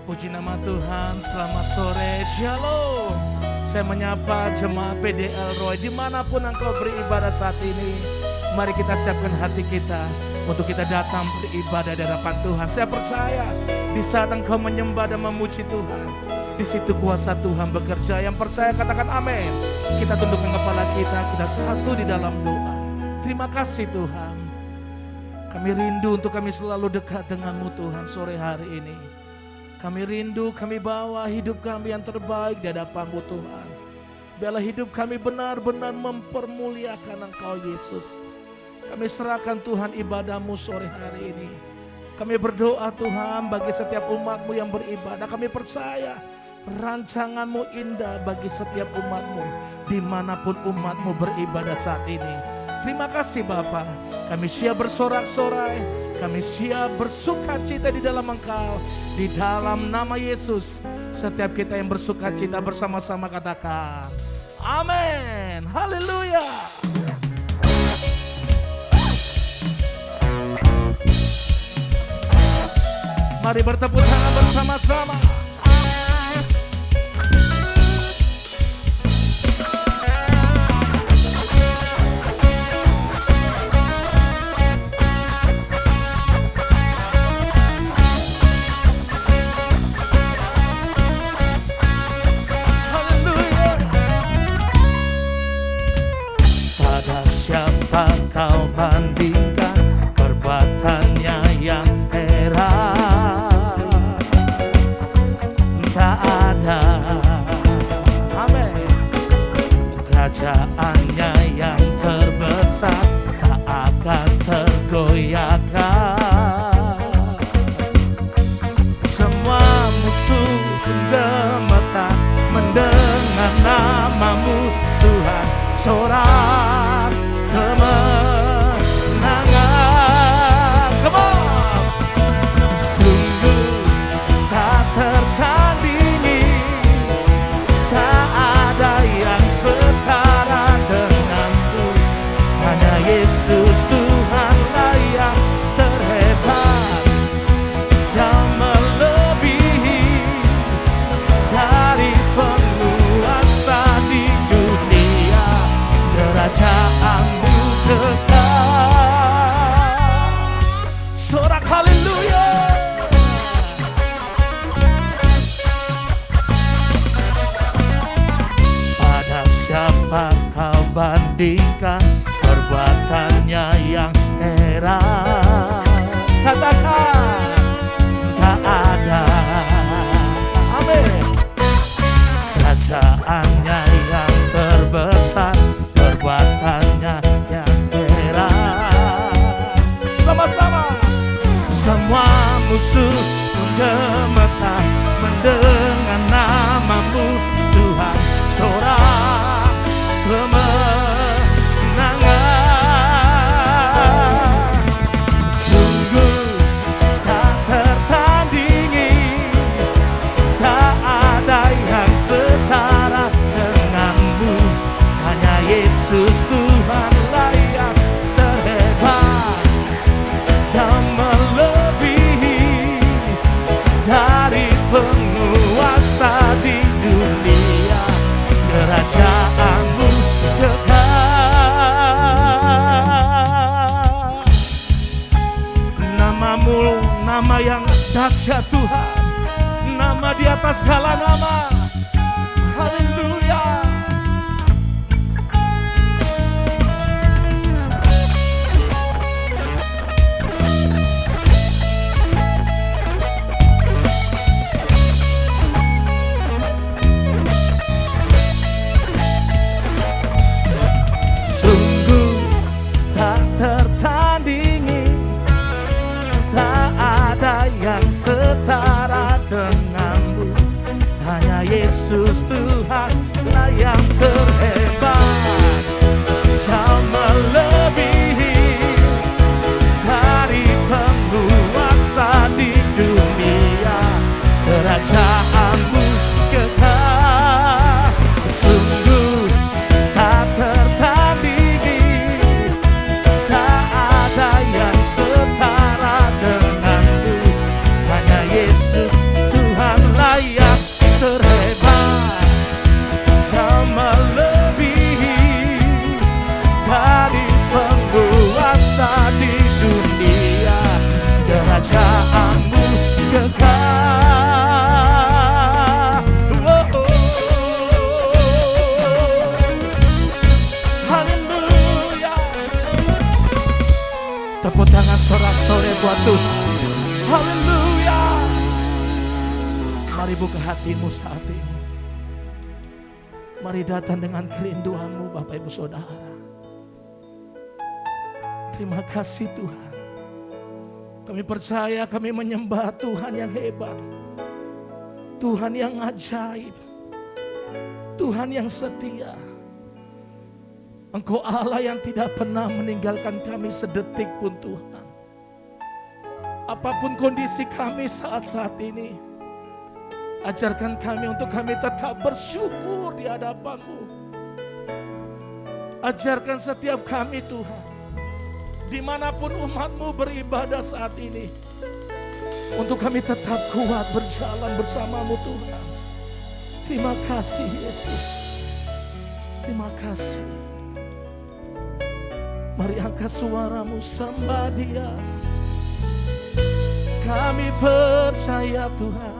Puji nama Tuhan, selamat sore, shalom. Saya menyapa jemaat PDL Roy dimanapun engkau beribadah saat ini. Mari kita siapkan hati kita untuk kita datang beribadah di hadapan Tuhan. Saya percaya di saat engkau menyembah dan memuji Tuhan, di situ kuasa Tuhan bekerja. Yang percaya katakan amin. Kita tundukkan kepala kita satu di dalam doa. Terima kasih Tuhan. Kami rindu untuk kami selalu dekat dengan-Mu Tuhan sore hari ini. Kami rindu, kami bawa hidup kami yang terbaik di hadapan-Mu Tuhan. Biarlah hidup kami benar-benar mempermuliakan Engkau Yesus. Kami serahkan Tuhan ibadah-Mu sore hari ini. Kami berdoa Tuhan bagi setiap umat-Mu yang beribadah. Kami percaya rancangan-Mu indah bagi setiap umat-Mu dimanapun umat-Mu beribadah saat ini. Terima kasih Bapa. Kami siap bersorak-sorai, kami siap bersuka cita di dalam Engkau. Di dalam nama Yesus, setiap kita yang bersuka cita bersama-sama katakan amin. Haleluya. Mari bertepuk tangan bersama-sama. Siapa kau bandingkan perbuatannya yang heran? Tak ada, amin. Kerajaannya yang terbesar tak akan tergoyahkan. Semua musuh gemetar mendengar nama-Mu Tuhan. Sorak kemenangan, come on. Sungguh tak tertandingi, tak ada yang setara denganmu. Hanya Yesus Tuhanlah yang terhebat, jauh melebihi dari penguasa di dunia. Kerajaan-Mu dekat. Sorak haleluya. Pada siapa kau bandingkan perbuatannya yang heran? Katakan tak ada, amin. Kerajaannya yang terbesar, perbuatannya yang heran. Sama-sama. Semua musuh gemetar mendengar nama-Mu Tuhan. Sorak kemenangan. Sungguh tak tertandingi, tak ada yang setara dengan-Mu. Hanya Yesus Tuhanlah yang terhebat, jauh melebihi dari penguasa di dunia. Kerajaan-Mu dekat. Nama-Mu nama yang dahsyat Tuhan, nama di atas segala nama. Haleluya. Sungguh tak tertandingi, tak ada yang setara dengan-Mu. Hanya kerajaanmu kekal. Haleluya. Tepuk tangan sorak-sorai buat Tuhan. Haleluya. Mari buka hatimu saat ini. Mari datang dengan kerinduanmu Bapak Ibu Saudara. Terima kasih Tuhan. Kami percaya kami menyembah Tuhan yang hebat. Tuhan yang ajaib. Tuhan yang setia. Engkau Allah yang tidak pernah meninggalkan kami sedetik pun Tuhan. Apapun kondisi kami saat-saat ini, ajarkan kami untuk kami tetap bersyukur di hadapan-Mu. Ajarkan setiap kami Tuhan, dimanapun umat-Mu beribadah saat ini, untuk kami tetap kuat berjalan bersama-Mu Tuhan. Terima kasih Yesus. Terima kasih. Mari angkat suaramu, sembah Dia. Kami percaya Tuhan,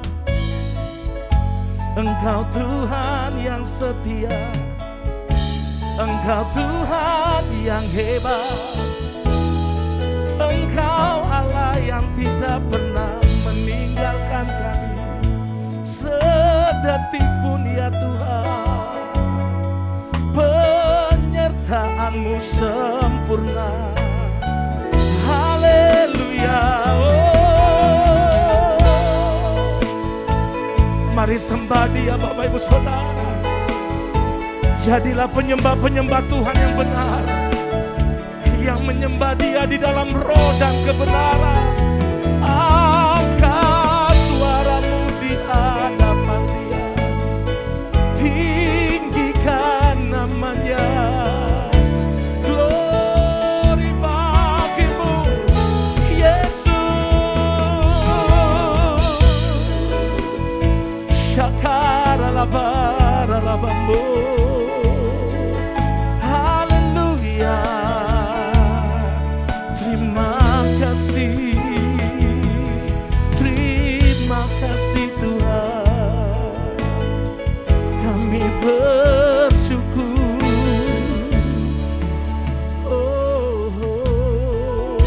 Engkau Tuhan yang setia, Engkau Tuhan yang hebat, Engkau Allah yang tidak pernah meninggalkan kami sedetik pun ya Tuhan. Penyertaan-Mu sempurna. Haleluya. Mari sembah Dia Bapak Ibu Saudara. Jadilah penyembah-penyembah Tuhan yang benar, yang menyembah Dia di dalam roh dan kebenaran. Angkat suaramu di hadapan Dia, tinggikan namanya. Glory bagi-Mu Yesus. Syakara-labara-labamu. Haleluya. Terima kasih. Terima kasih Tuhan. Kami bersyukur. Oh, oh.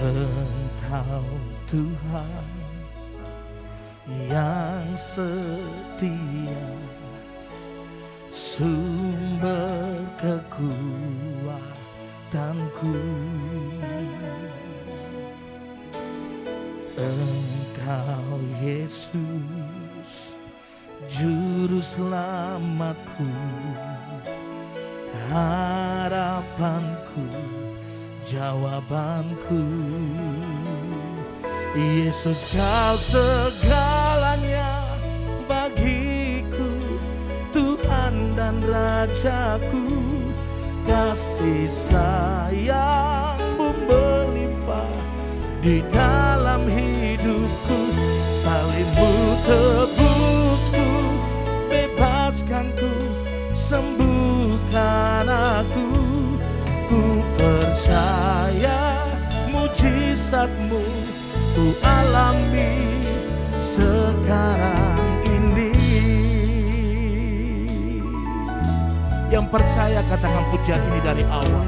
Engkau Tuhan yang setia, sumber kekuatanku. Engkau Yesus, juru selamatku, harapanku, jawabanku. Yesus, Kau segalanya bagiku, Tuhan dan Rajaku. Kasih sayang-Mu melimpah di dalam hidupku. Salib-Mu tebusku, bebaskanku, sembuhkan aku. Ku percaya mujizat-Mu ku alami sekarang ini. Yang percaya katakan pujian ini dari awal.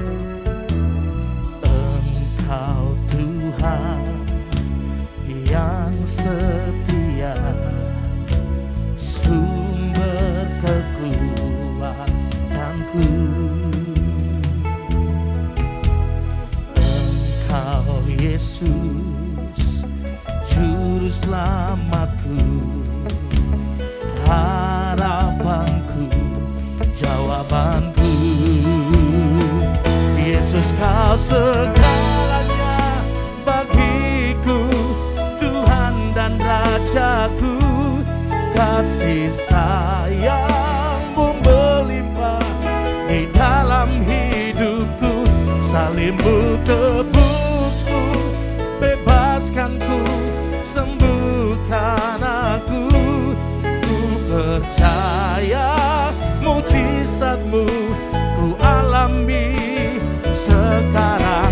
Engkau Tuhan yang setia, sumber kekuatanku. Engkau Yesus, juru selamatku, harapanku, jawabanku. Yesus, Kau segalanya bagiku, Tuhan dan Rajaku. Kasih sayang-Mu melimpah di dalam hidupku. Salib-Mu tebusku, bebaskanku, sembuhkan aku. Ku percaya mujizat-Mu ku alami sekarang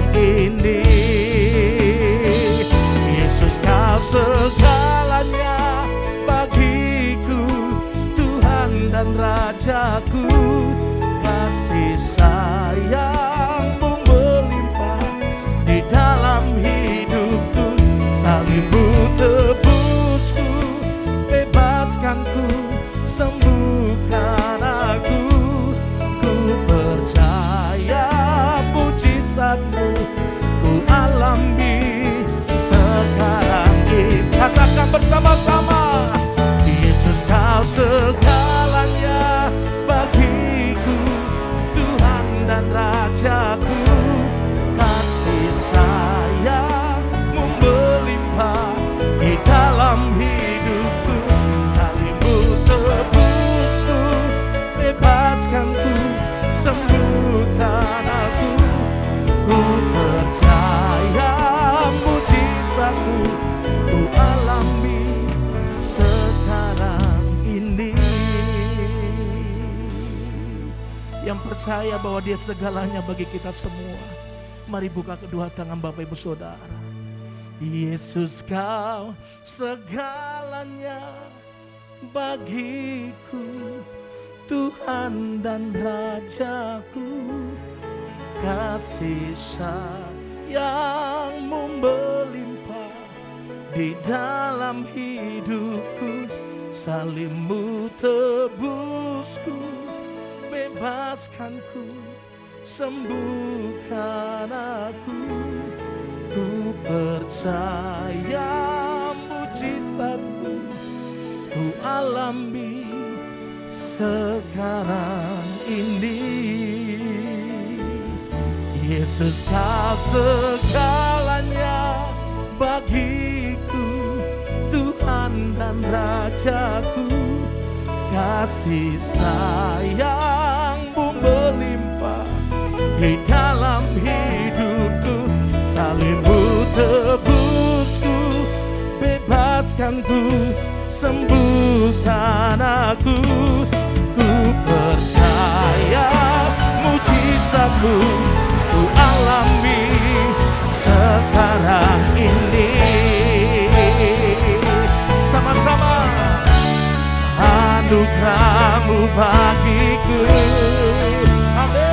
Rajaku, kasih sayang-Mu melimpah di dalam hidupku. Salib-Mu tebusku, bebaskanku, sembuhkan aku. Ku percaya mujizat-Mu ku alami sekarang ini. Katakan bersama-sama, Yesus Kau segalanya bagiku, Tuhan dan Rajaku. Kasih sayang-Mu melimpah di dalam hidupku. Salib-Mu tebusku, bebaskanku, sembuhkan aku. Ku percaya mujizat-Mu ku alami sekarang ini. Yang percaya bahwa Dia segalanya bagi kita semua, mari buka kedua tangan Bapak Ibu Saudara. Yesus Kau segalanya bagiku, Tuhan dan Rajaku. Kasih sayang-Mu melimpah di dalam hidupku. Salib-Mu tebusku, bebaskanku, sembuhkan aku. Ku percaya mujizat-Mu ku alami sekarang ini. Yesus Kau segalanya bagiku, Tuhan dan Rajaku. Kasih sayang-Mu melimpah di dalam hidupku. Salib-Mu tebusku, bebaskanku, sembuhkan aku. Ku percaya mujizat-Mu ku alami sekarang ini. Sama-sama, anugerah-Mu bagiku. Amin.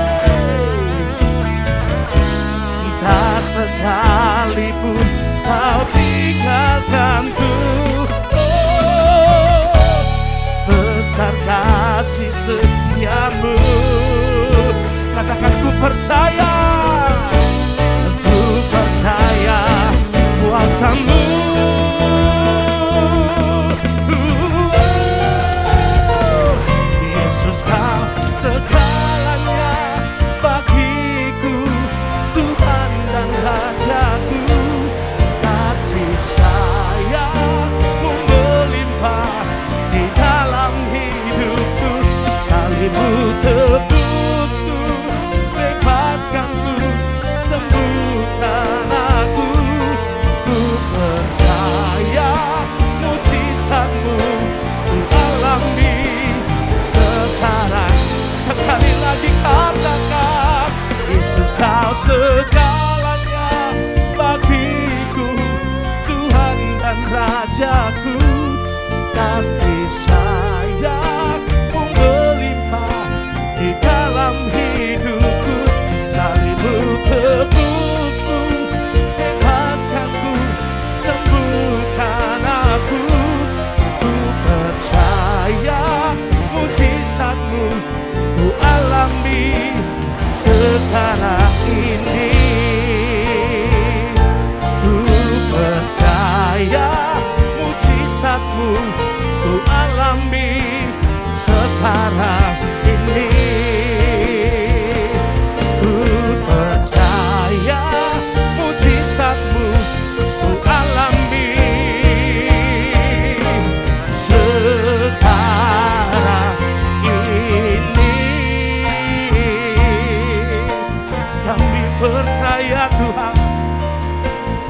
Tak sekalipun Kau tinggalkanku. Oh, besar kasih setia-Mu. Katakan ku percaya kuasa-Mu. Yesus Kau segalanya bagiku, Tuhan dan Rajaku. Kasih sayang-Mu melimpah di dalam hidupku. Salib-Mu tebusku, bebaskanku, sembuhkan aku. Ku percaya mujizat-Mu ku alami sekarang. Sekali lagi katakan, Yesus Kau segalanya bagiku, Tuhan dan Rajaku. Kasih sayang-Mu melimpah di dalam hidupku. Salib-Mu tebusku, bebaskanku, sembuhkan aku. Ku percaya mujizat-Mu ku alami sekarang ini. Ku percaya mujizat-Mu ku alami sekarang ini. Ku percaya mujizat-Mu ku alami sekarang ini. Kami percaya Tuhan,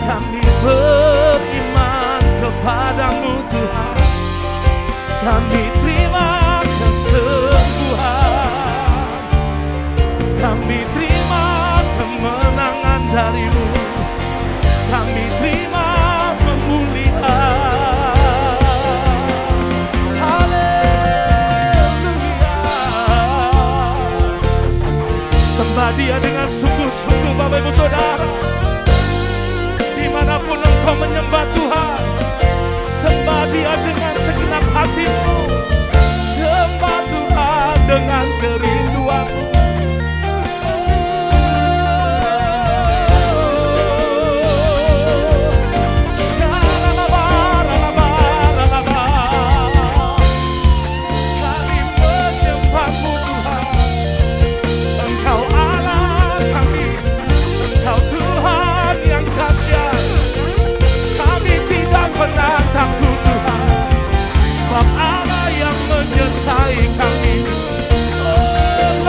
kami beriman kepada-Mu Tuhan. Kami terima kesembuhan, kami terima kemenangan dari-Mu, kami terima pemulihan. Haleluya. Sembah Dia dengan sungguh-sungguh Bapak Ibu Saudara. Dimanapun engkau menyembah Tuhan, sembah Dia dengan segenap hatimu. Sembah Tuhan dengan kerinduanmu.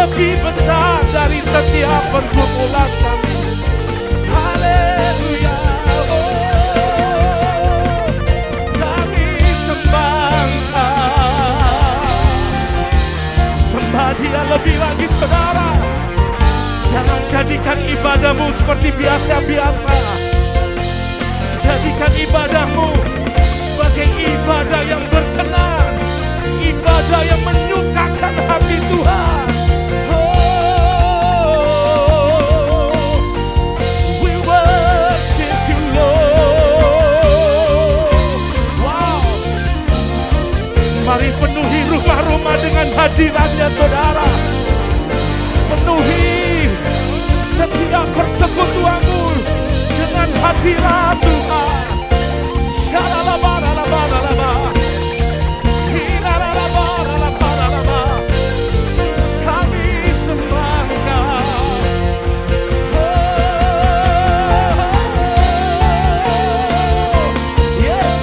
Lebih besar dari setiap pergumulan kami. Haleluya. Kami sembah Dia lebih lagi saudara. Jangan jadikan ibadahmu seperti biasa-biasa. Jadikan ibadahmu sebagai ibadah yang berkenan, ibadah yang menyukakan hati Tuhan. Mari penuhi rumah-rumah dengan hadiratnya saudara. Penuhi setiap persekutuanmu dengan hadirat Tuhan. Shalalabaralabaralaba. Hinaralabaralabaralaba. Kami sembah Engkau. Yes,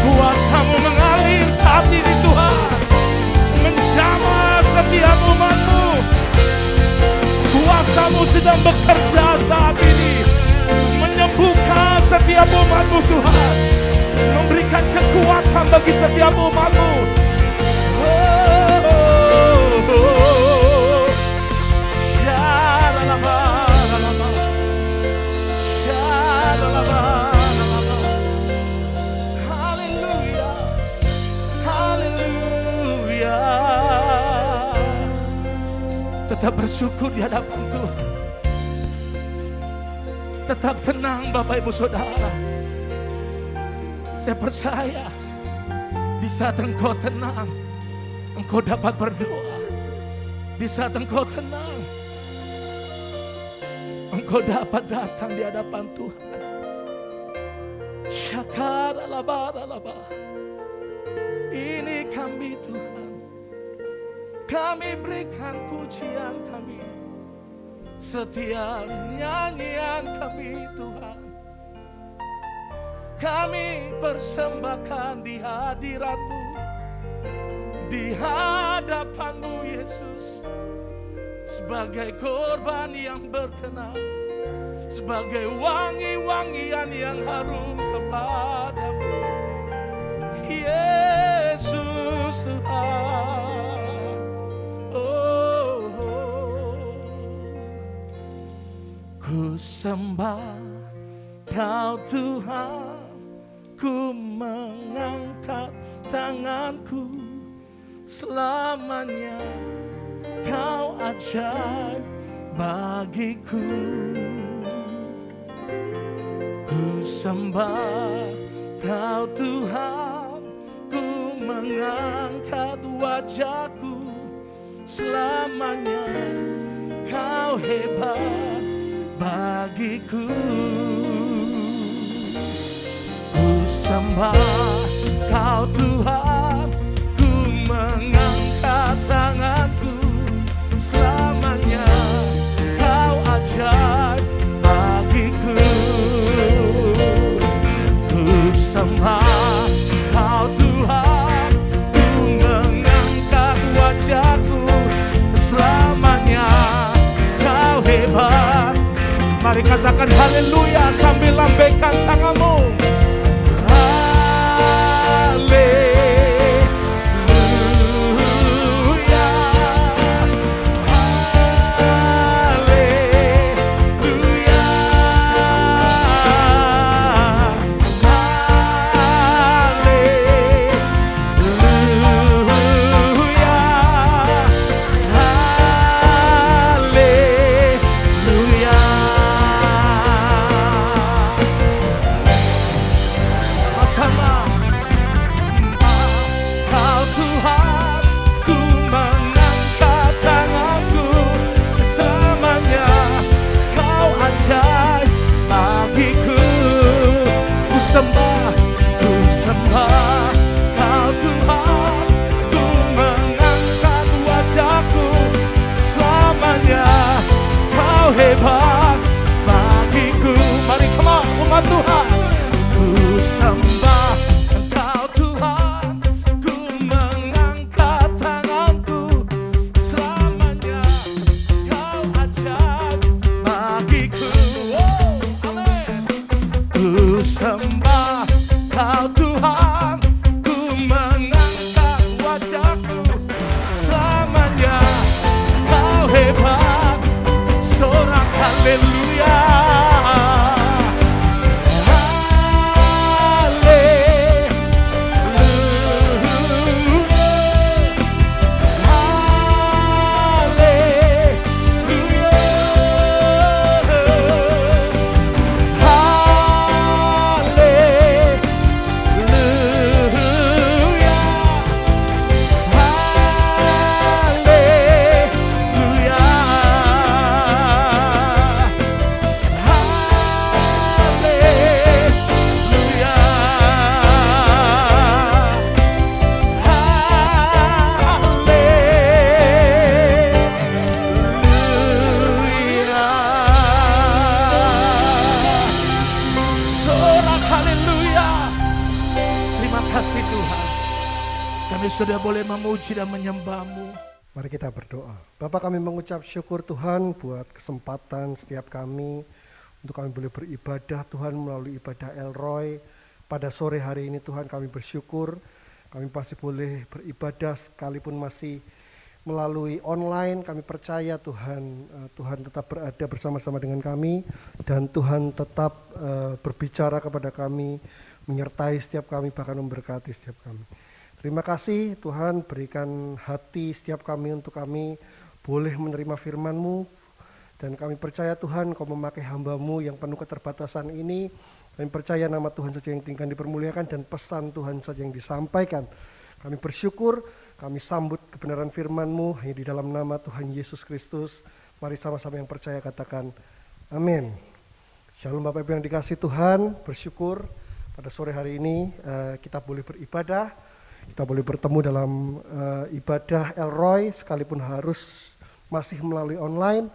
kuasa-Mu mengalir saat ini Tuhan, menjamah setiap umat-Mu. Kuasa-Mu sedang bekerja saat ini, menyembuhkan setiap umat-Mu Tuhan, memberikan kekuatan bagi setiap umat-Mu. Haleluya, haleluya. Tetap bersyukur di hadapan Tuhan. Tetap tenang Bapak Ibu Saudara. Saya percaya di saat engkau tenang, engkau dapat berdoa. Di saat engkau tenang, engkau dapat datang di hadapan Tuhan. Syakaralaba. Ini kami Tuhan, kami berikan pujian kami, setiap nyanyian kami Tuhan. Kami persembahkan di hadirat-Mu, di hadapan-Mu Yesus, sebagai korban yang berkenan, sebagai wangi-wangian yang harum kepadamu Yesus Tuhan. Oh, ku sembah Kau Tuhan, ku mengangkat tanganku, selamanya Kau ajaib bagiku. Ku sembah Kau Tuhan, ku mengangkat wajahku, selamanya Kau hebat bagiku. Ku sembah Kau Tuhan, ku mengangkat tanganku, selamanya Kau ajaib bagiku. Ku sembah Kau Tuhan, ku mengangkat wajahku, selamanya Kau hebat. Mari katakan haleluya sambil lambaikan tanganmu. sudah boleh memuji dan menyembah-Mu. Mari kita berdoa. Bapa, kami mengucap syukur Tuhan buat kesempatan setiap kami untuk kami boleh beribadah Tuhan melalui ibadah Elroy. Pada sore hari ini Tuhan kami bersyukur kami pasti boleh beribadah sekalipun masih melalui online. Kami percaya Tuhan, Tuhan tetap berada bersama-sama dengan kami dan Tuhan tetap berbicara kepada kami, menyertai setiap kami, bahkan memberkati setiap kami. Terima kasih Tuhan, berikan hati setiap kami untuk kami boleh menerima firman-Mu. Dan kami percaya Tuhan Kau memakai hamba-Mu yang penuh keterbatasan ini. Kami percaya nama Tuhan saja yang tinggal dipermuliakan dan pesan Tuhan saja yang disampaikan. Kami bersyukur, kami sambut kebenaran firman-Mu hanya di dalam nama Tuhan Yesus Kristus. Mari sama-sama yang percaya katakan amin. Shalom Bapak Ibu yang dikasihi Tuhan, bersyukur pada sore hari ini kita boleh beribadah. Kita boleh bertemu dalam ibadah Elroy sekalipun harus masih melalui online.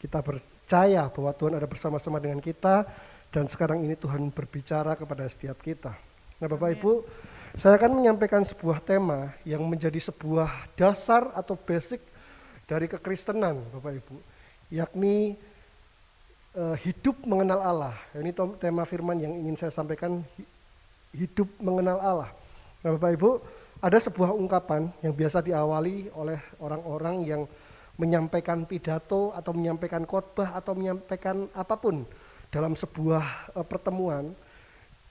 Kita percaya bahwa Tuhan ada bersama-sama dengan kita dan sekarang ini Tuhan berbicara kepada setiap kita. Nah Bapak Ibu, saya akan menyampaikan sebuah tema yang menjadi sebuah dasar atau basic dari kekristenan Bapak Ibu, yakni hidup mengenal Allah. Ini tema firman yang ingin saya sampaikan, hidup mengenal Allah. Nah Bapak Ibu, ada sebuah ungkapan yang biasa diawali oleh orang-orang yang menyampaikan pidato atau menyampaikan khotbah atau menyampaikan apapun dalam sebuah pertemuan.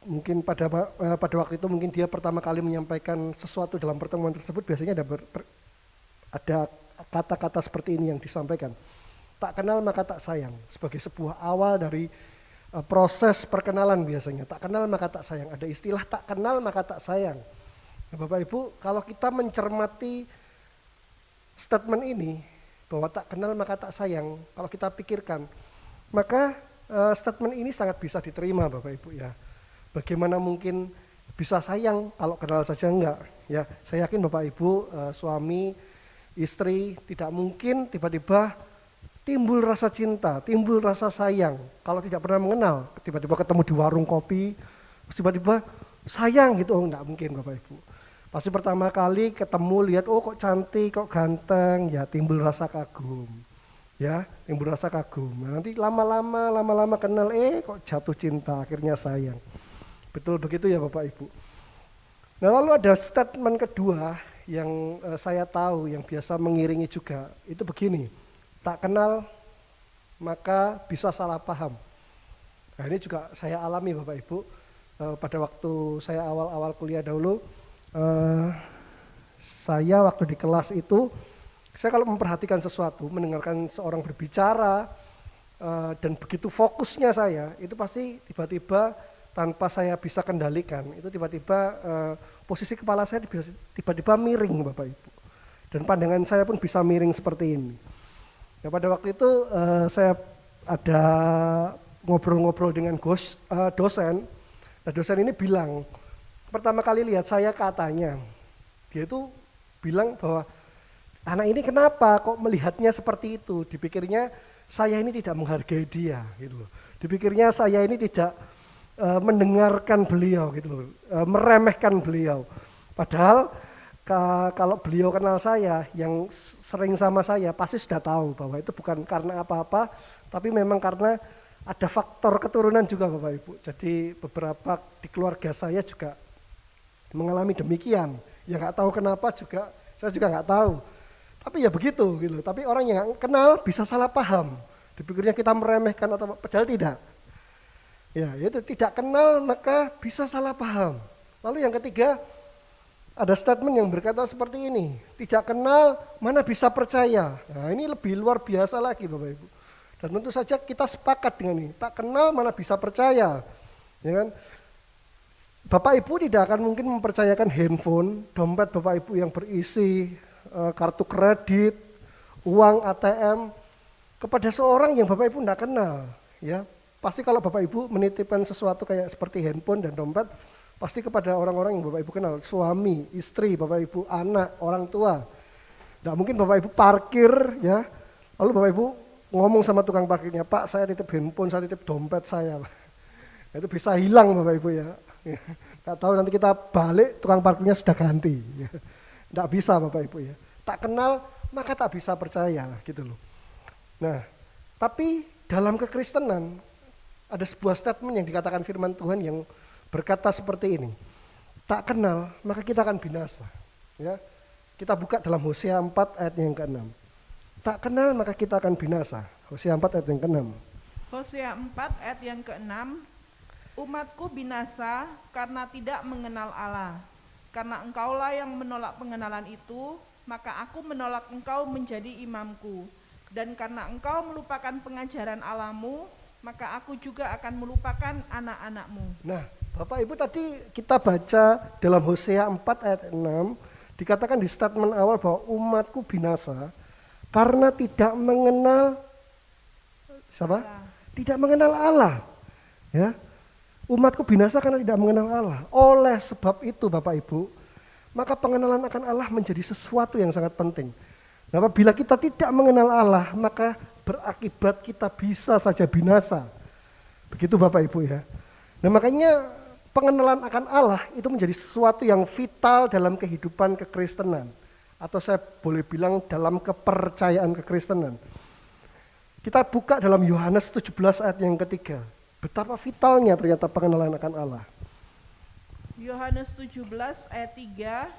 Mungkin pada waktu itu mungkin dia pertama kali menyampaikan sesuatu dalam pertemuan tersebut, biasanya ada kata-kata seperti ini yang disampaikan. Tak kenal maka tak sayang, sebagai sebuah awal dari proses perkenalan biasanya. Tak kenal maka tak sayang, ada istilah tak kenal maka tak sayang. Nah, Bapak Ibu, kalau kita mencermati statement ini bahwa tak kenal maka tak sayang, kalau kita pikirkan, maka statement ini sangat bisa diterima Bapak Ibu ya. Bagaimana mungkin bisa sayang kalau kenal saja enggak? Ya, saya yakin Bapak Ibu suami, istri tidak mungkin tiba-tiba timbul rasa cinta, timbul rasa sayang kalau tidak pernah mengenal. Tiba-tiba ketemu di warung kopi, tiba-tiba sayang gitu, enggak mungkin Bapak Ibu. Pasti pertama kali ketemu lihat, oh kok cantik, kok ganteng, ya timbul rasa kagum. Ya, timbul rasa kagum. Nah, nanti lama-lama kenal, kok jatuh cinta, akhirnya sayang. Betul begitu ya Bapak Ibu. Nah lalu ada statement kedua yang saya tahu yang biasa mengiringi juga, itu begini, tak kenal maka bisa salah paham. Nah ini juga saya alami Bapak Ibu, pada waktu saya awal-awal kuliah dahulu, saya waktu di kelas itu, saya kalau memperhatikan sesuatu, mendengarkan seorang berbicara, dan begitu fokusnya saya, itu pasti tiba-tiba tanpa saya bisa kendalikan, itu tiba-tiba posisi kepala saya tiba-tiba miring Bapak Ibu. Dan pandangan saya pun bisa miring seperti ini. Nah, pada waktu itu saya ada ngobrol-ngobrol dengan dosen. Nah, dosen ini bilang, pertama kali lihat saya katanya, dia itu bilang bahwa anak ini kenapa kok melihatnya seperti itu, dipikirnya saya ini tidak menghargai dia gitu loh. Dipikirnya saya ini tidak mendengarkan beliau gitu loh, meremehkan beliau. Padahal kalau beliau kenal saya, yang sering sama saya pasti sudah tahu bahwa itu bukan karena apa-apa, tapi memang karena ada faktor keturunan juga Bapak Ibu. Jadi beberapa di keluarga saya juga mengalami demikian. Ya nggak tahu kenapa juga, saya juga nggak tahu. Tapi ya begitu gitu. Tapi orang yang kenal bisa salah paham. Dipikirnya kita meremehkan atau padahal tidak. Ya itu tidak kenal maka bisa salah paham. Lalu yang ketiga, ada statement yang berkata seperti ini, tidak kenal mana bisa percaya. Nah ini lebih luar biasa lagi Bapak Ibu. Dan tentu saja kita sepakat dengan ini, tak kenal mana bisa percaya. Ya kan? Bapak Ibu tidak akan mungkin mempercayakan handphone, dompet Bapak Ibu yang berisi kartu kredit, uang ATM kepada seorang yang Bapak Ibu tidak kenal. Ya, pasti kalau Bapak Ibu menitipkan sesuatu kayak seperti handphone dan dompet, pasti kepada orang-orang yang Bapak Ibu kenal, suami, istri, Bapak Ibu, anak, orang tua. Tidak mungkin Bapak Ibu parkir, ya, lalu Bapak Ibu ngomong sama tukang parkirnya, Pak saya titip handphone, saya titip dompet saya. Itu bisa hilang Bapak Ibu ya. Nggak tahu nanti kita balik tukang parkirnya sudah ganti. Tidak bisa Bapak Ibu ya. Tak kenal maka tak bisa percaya gitu loh. Nah, tapi dalam kekristenan ada sebuah statement yang dikatakan firman Tuhan yang berkata seperti ini. Tak kenal maka kita akan binasa. Ya. Kita buka dalam Hosea 4 ayat yang ke-6. Tak kenal maka kita akan binasa. Hosea 4 ayat yang ke-6. Hosea 4 ayat yang ke-6, umatku binasa karena tidak mengenal Allah. Karena engkaulah yang menolak pengenalan itu, maka aku menolak engkau menjadi imamku. Dan karena engkau melupakan pengajaran Allahmu, maka aku juga akan melupakan anak-anakmu. Nah, Bapak Ibu tadi kita baca dalam Hosea 4 ayat 6, dikatakan di statement awal bahwa umatku binasa karena tidak mengenal siapa? Tidak mengenal Allah. Ya. Umatku binasa karena tidak mengenal Allah. Oleh sebab itu Bapak Ibu, maka pengenalan akan Allah menjadi sesuatu yang sangat penting. Nah, apabila kita tidak mengenal Allah, maka berakibat kita bisa saja binasa. Begitu Bapak Ibu ya. Nah, makanya pengenalan akan Allah itu menjadi sesuatu yang vital dalam kehidupan kekristenan. Atau saya boleh bilang dalam kepercayaan kekristenan. Kita buka dalam Yohanes 17 ayat yang ketiga. Betapa vitalnya ternyata pengenalan akan Allah. Yohanes 17 ayat 3,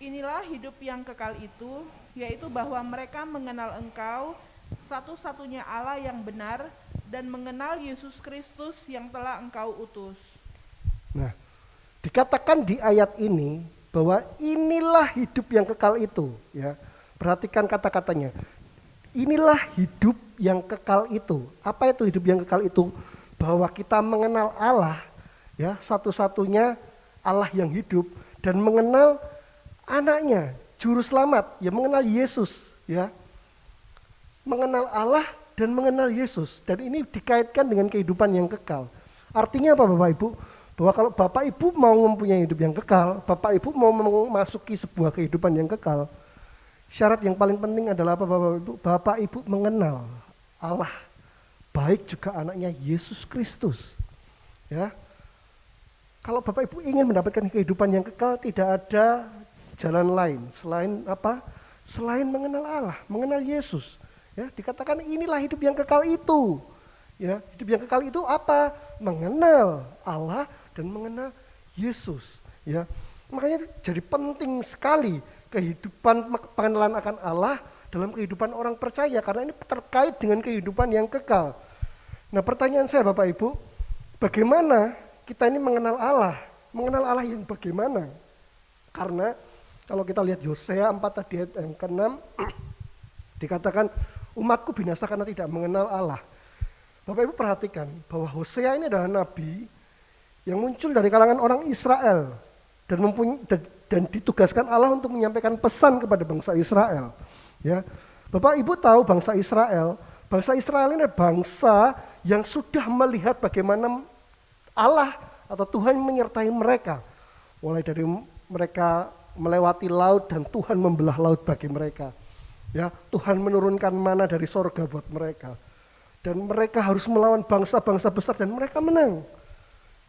inilah hidup yang kekal itu, yaitu bahwa mereka mengenal engkau, satu-satunya Allah yang benar, dan mengenal Yesus Kristus yang telah engkau utus. Nah, dikatakan di ayat ini bahwa inilah hidup yang kekal itu. Ya, perhatikan kata-katanya. Inilah hidup yang kekal itu. Apa itu hidup yang kekal itu? Bahwa kita mengenal Allah, ya, satu-satunya Allah yang hidup, dan mengenal anaknya, juru selamat, ya, mengenal Yesus, ya. Mengenal Allah dan mengenal Yesus, dan ini dikaitkan dengan kehidupan yang kekal. Artinya apa Bapak Ibu? Bahwa kalau Bapak Ibu mau mempunyai hidup yang kekal, Bapak Ibu mau memasuki sebuah kehidupan yang kekal, syarat yang paling penting adalah apa Bapak Ibu? Bapak Ibu mengenal Allah, baik juga anaknya Yesus Kristus. Ya. Kalau Bapak Ibu ingin mendapatkan kehidupan yang kekal, tidak ada jalan lain selain apa? Selain mengenal Allah, mengenal Yesus. Ya, dikatakan inilah hidup yang kekal itu. Ya, hidup yang kekal itu apa? Mengenal Allah dan mengenal Yesus. Ya, makanya jadi penting sekali kehidupan pengenalan akan Allah dalam kehidupan orang percaya, karena ini terkait dengan kehidupan yang kekal. Nah, pertanyaan saya Bapak Ibu, bagaimana kita ini mengenal Allah? Mengenal Allah yang bagaimana? Karena kalau kita lihat Hosea 4 tadi ayat yang ke-6, dikatakan umatku binasa karena tidak mengenal Allah. Bapak Ibu perhatikan bahwa Hosea ini adalah nabi yang muncul dari kalangan orang Israel dan ditugaskan Allah untuk menyampaikan pesan kepada bangsa Israel. Ya, Bapak Ibu tahu bangsa Israel ini bangsa yang sudah melihat bagaimana Allah atau Tuhan menyertai mereka. Mulai dari mereka melewati laut dan Tuhan membelah laut bagi mereka. Ya, Tuhan menurunkan mana dari sorga buat mereka. Dan mereka harus melawan bangsa-bangsa besar dan mereka menang.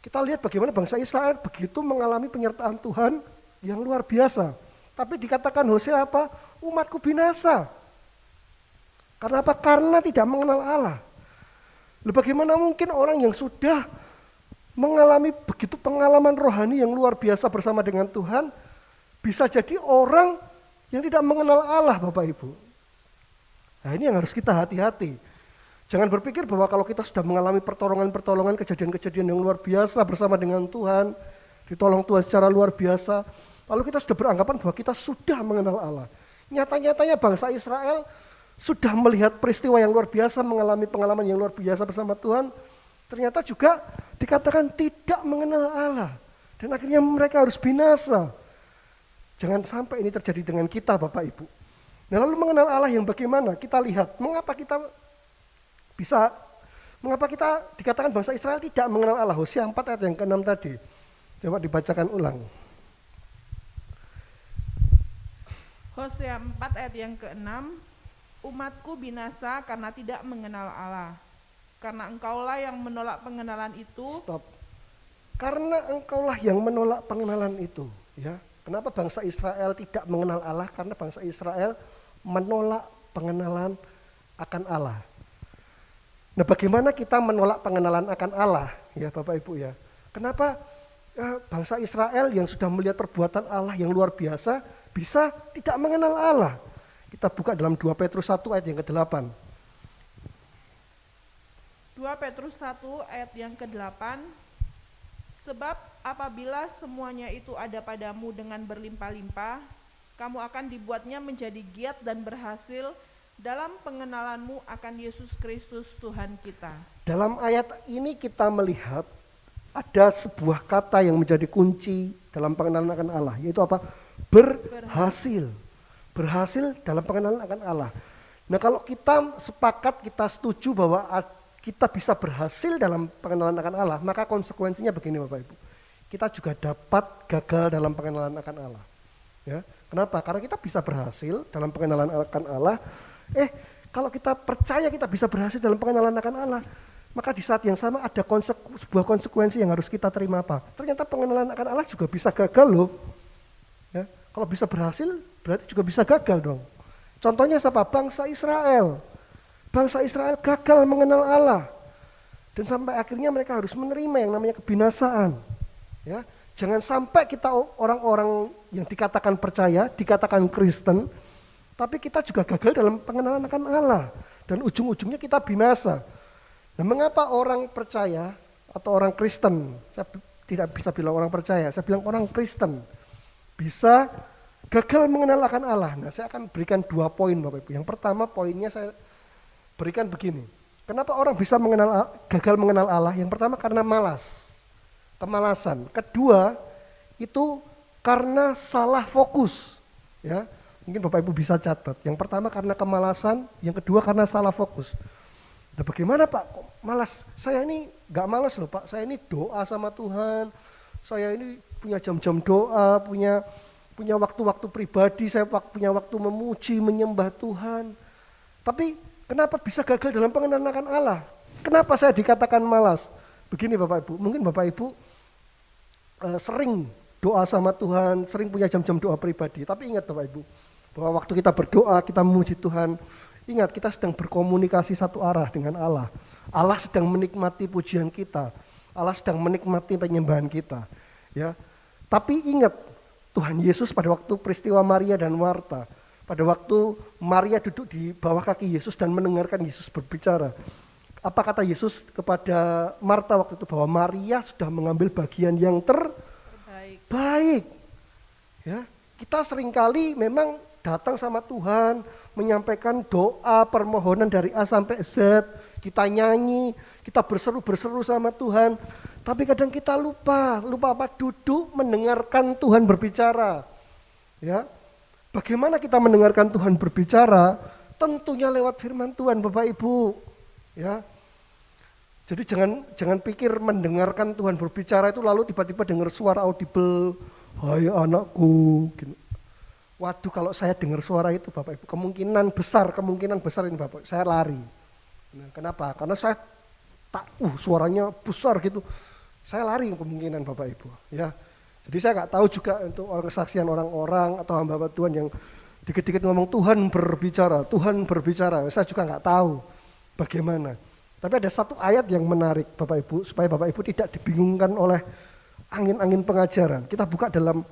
Kita lihat bagaimana bangsa Israel begitu mengalami penyertaan Tuhan yang luar biasa. Tapi dikatakan Hosea apa? Umatku binasa. Karena apa? Karena tidak mengenal Allah. Lalu bagaimana mungkin orang yang sudah mengalami begitu pengalaman rohani yang luar biasa bersama dengan Tuhan, bisa jadi orang yang tidak mengenal Allah Bapak Ibu. Nah, ini yang harus kita hati-hati. Jangan berpikir bahwa kalau kita sudah mengalami pertolongan-pertolongan, kejadian-kejadian yang luar biasa bersama dengan Tuhan, ditolong Tuhan secara luar biasa, lalu kita sudah beranggapan bahwa kita sudah mengenal Allah. Nyata-nyatanya bangsa Israel sudah melihat peristiwa yang luar biasa, mengalami pengalaman yang luar biasa bersama Tuhan, ternyata juga dikatakan tidak mengenal Allah. Dan akhirnya mereka harus binasa. Jangan sampai ini terjadi dengan kita Bapak Ibu. Nah, lalu mengenal Allah yang bagaimana? Kita lihat, mengapa kita dikatakan bangsa Israel tidak mengenal Allah? Hosea 4 ayat yang ke-6 tadi. Coba dibacakan ulang. Hosea 4 ayat yang ke-6, umatku binasa karena tidak mengenal Allah. Karena engkaulah yang menolak pengenalan itu. Stop. Karena engkaulah yang menolak pengenalan itu. Ya. Kenapa bangsa Israel tidak mengenal Allah? Karena bangsa Israel menolak pengenalan akan Allah. Nah, bagaimana kita menolak pengenalan akan Allah, ya Bapak Ibu ya? Kenapa bangsa Israel yang sudah melihat perbuatan Allah yang luar biasa bisa tidak mengenal Allah? Kita buka dalam 2 Petrus 1 ayat yang ke-8. 2 Petrus 1 ayat yang ke-8. Sebab apabila semuanya itu ada padamu dengan berlimpah-limpah, kamu akan dibuatnya menjadi giat dan berhasil dalam pengenalanmu akan Yesus Kristus Tuhan kita. Dalam ayat ini kita melihat ada sebuah kata yang menjadi kunci dalam pengenalan akan Allah, yaitu apa? Berhasil. Berhasil dalam pengenalan akan Allah. Nah, kalau kita sepakat, kita setuju bahwa kita bisa berhasil dalam pengenalan akan Allah, maka konsekuensinya begini Bapak Ibu. Kita juga dapat gagal dalam pengenalan akan Allah. Ya, kenapa? Karena kita bisa berhasil dalam pengenalan akan Allah. Kalau kita percaya kita bisa berhasil dalam pengenalan akan Allah, maka di saat yang sama ada sebuah konsekuensi yang harus kita terima apa? Ternyata pengenalan akan Allah juga bisa gagal loh. Ya, kalau bisa berhasil berarti juga bisa gagal dong. Contohnya siapa? Bangsa Israel. Bangsa Israel gagal mengenal Allah. Dan sampai akhirnya mereka harus menerima yang namanya kebinasaan. Ya, jangan sampai kita orang-orang yang dikatakan percaya, dikatakan Kristen, tapi kita juga gagal dalam pengenalan akan Allah. Dan ujung-ujungnya kita binasa. Nah, mengapa orang percaya atau orang Kristen, saya tidak bisa bilang orang percaya, saya bilang orang Kristen, bisa gagal mengenal akan Allah. Nah, saya akan berikan 2 poin Bapak Ibu. Yang pertama poinnya saya berikan begini. Kenapa orang bisa gagal mengenal Allah? Yang pertama karena malas. Kemalasan. Kedua, itu karena salah fokus. Ya, mungkin Bapak Ibu bisa catat. Yang pertama karena kemalasan, yang kedua karena salah fokus. Nah, bagaimana Pak? Kok malas? Saya ini gak malas loh Pak. Saya ini doa sama Tuhan. Saya ini punya jam-jam doa, punya waktu-waktu pribadi, saya punya waktu memuji, menyembah Tuhan. Tapi kenapa bisa gagal dalam pengenalan akan Allah? Kenapa saya dikatakan malas? Begini Bapak Ibu, mungkin Bapak Ibu sering doa sama Tuhan, sering punya jam-jam doa pribadi. Tapi ingat Bapak Ibu, bahwa waktu kita berdoa, kita memuji Tuhan, ingat kita sedang berkomunikasi satu arah dengan Allah. Allah sedang menikmati pujian kita. Allah sedang menikmati penyembahan kita. Ya. Tapi ingat, Tuhan Yesus pada waktu peristiwa Maria dan Marta, pada waktu Maria duduk di bawah kaki Yesus dan mendengarkan Yesus berbicara, apa kata Yesus kepada Marta waktu itu? Bahwa Maria sudah mengambil bagian yang terbaik. Ya, kita seringkali memang datang sama Tuhan, menyampaikan doa, permohonan dari A sampai Z, kita nyanyi, kita berseru-berseru sama Tuhan. Tapi kadang kita lupa apa? Duduk mendengarkan Tuhan berbicara. Ya, bagaimana kita mendengarkan Tuhan berbicara? Tentunya lewat firman Tuhan, Bapak Ibu. Ya, jadi jangan pikir mendengarkan Tuhan berbicara itu lalu tiba-tiba dengar suara audible, hai anakku. Gitu. Waduh, kalau saya dengar suara itu Bapak Ibu, kemungkinan besar ini Bapak, saya lari. Nah, kenapa? Karena saya suaranya besar gitu. Saya lari kemungkinan Bapak Ibu, ya. Jadi saya nggak tahu juga untuk kesaksian orang-orang atau hamba Tuhan yang dikit-dikit ngomong Tuhan berbicara. Saya juga nggak tahu bagaimana. Tapi ada satu ayat yang menarik Bapak Ibu, supaya Bapak Ibu tidak dibingungkan oleh angin-angin pengajaran. Kita buka dalam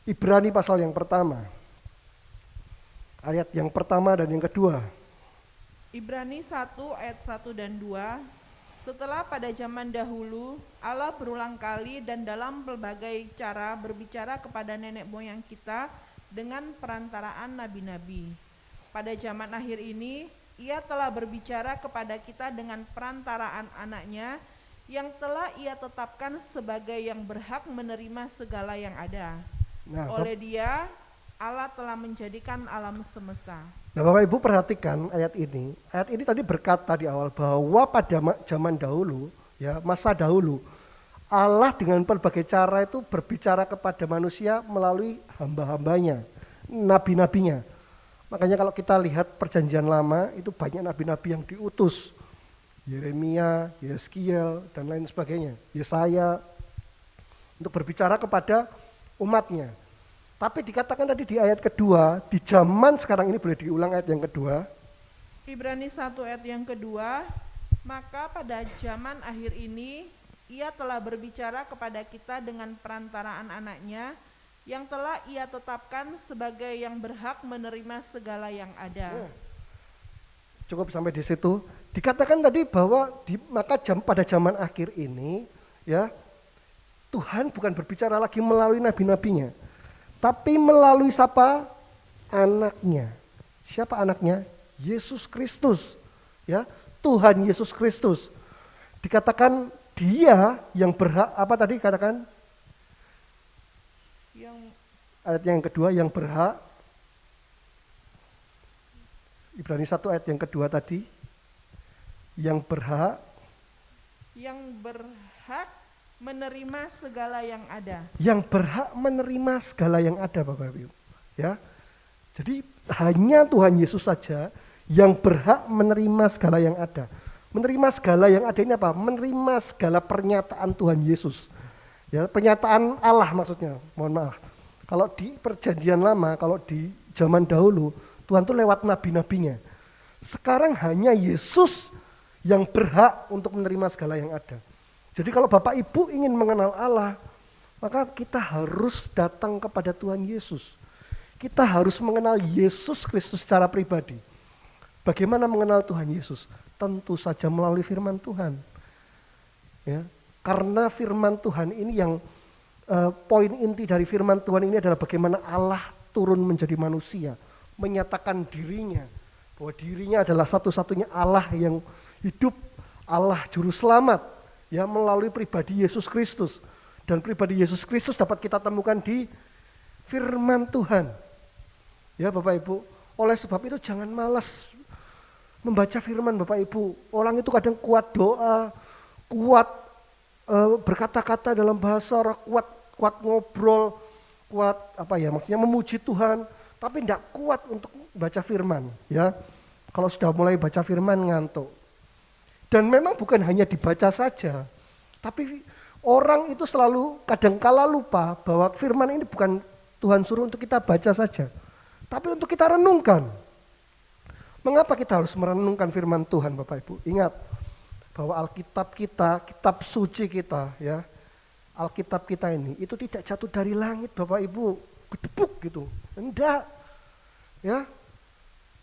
Ibrani pasal yang pertama. Ayat yang pertama dan yang kedua. Ibrani 1 ayat 1 dan 2. Setelah pada zaman dahulu Allah berulang kali dan dalam berbagai cara berbicara kepada nenek moyang kita dengan perantaraan nabi-nabi. Pada zaman akhir ini Ia telah berbicara kepada kita dengan perantaraan anaknya yang telah Ia tetapkan sebagai yang berhak menerima segala yang ada. Nah, oleh Dia Allah telah menjadikan alam semesta. Nah, Bapak Ibu perhatikan ayat ini. Ayat ini tadi berkata di awal bahwa pada zaman dahulu, ya, masa dahulu, Allah dengan berbagai cara itu berbicara kepada manusia melalui hamba-hambanya, nabi-nabinya. Makanya kalau kita lihat perjanjian lama itu banyak nabi-nabi yang diutus. Yeremia, Yeskiel dan lain sebagainya. Yesaya untuk berbicara kepada umatnya. Tapi dikatakan tadi di ayat kedua, di zaman sekarang ini, boleh diulang ayat yang kedua. Ibrani 1 ayat yang kedua, maka pada zaman akhir ini ia telah berbicara kepada kita dengan perantaraan anaknya yang telah ia tetapkan sebagai yang berhak menerima segala yang ada. Cukup sampai di situ. Dikatakan tadi bahwa pada zaman akhir ini, ya, Tuhan bukan berbicara lagi melalui nabi-nabinya, tapi melalui siapa? Anaknya. Siapa anaknya? Yesus Kristus. Ya, Tuhan Yesus Kristus. Dikatakan dia yang berhak, apa tadi katakan? Ayat yang kedua, yang berhak. Ibrani 1 ayat yang kedua tadi. Yang berhak menerima segala yang ada. Yang berhak menerima segala yang ada, Bapak Ibu. Ya. Jadi hanya Tuhan Yesus saja yang berhak menerima segala yang ada. Menerima segala yang ada ini apa? Menerima segala pernyataan Tuhan Yesus. Ya, pernyataan Allah maksudnya. Mohon maaf. Kalau di perjanjian lama, kalau di zaman dahulu, Tuhan tuh lewat nabi-nabinya. Sekarang hanya Yesus yang berhak untuk menerima segala yang ada. Jadi kalau Bapak Ibu ingin mengenal Allah, maka kita harus datang kepada Tuhan Yesus. Kita harus mengenal Yesus Kristus secara pribadi. Bagaimana mengenal Tuhan Yesus? Tentu saja melalui firman Tuhan. Ya, karena firman Tuhan ini yang poin inti dari firman Tuhan ini adalah bagaimana Allah turun menjadi manusia, menyatakan dirinya, bahwa dirinya adalah satu-satunya Allah yang hidup, Allah juru selamat, ya, melalui pribadi Yesus Kristus. Dan pribadi Yesus Kristus dapat kita temukan di firman Tuhan. Ya Bapak Ibu, oleh sebab itu jangan malas membaca firman Bapak Ibu. Orang itu kadang kuat doa, kuat berkata-kata dalam bahasa roh, kuat ngobrol, kuat maksudnya memuji Tuhan, tapi tidak kuat untuk baca firman, ya. Kalau sudah mulai baca firman ngantuk. Dan memang bukan hanya dibaca saja, tapi orang itu selalu kadangkala lupa bahwa firman ini bukan Tuhan suruh untuk kita baca saja, tapi untuk kita renungkan. Mengapa kita harus merenungkan firman Tuhan, Bapak Ibu? Ingat bahwa Alkitab kita, kitab suci kita, ya, Alkitab kita ini itu tidak jatuh dari langit, Bapak Ibu, gedebuk gitu. Enggak. Ya.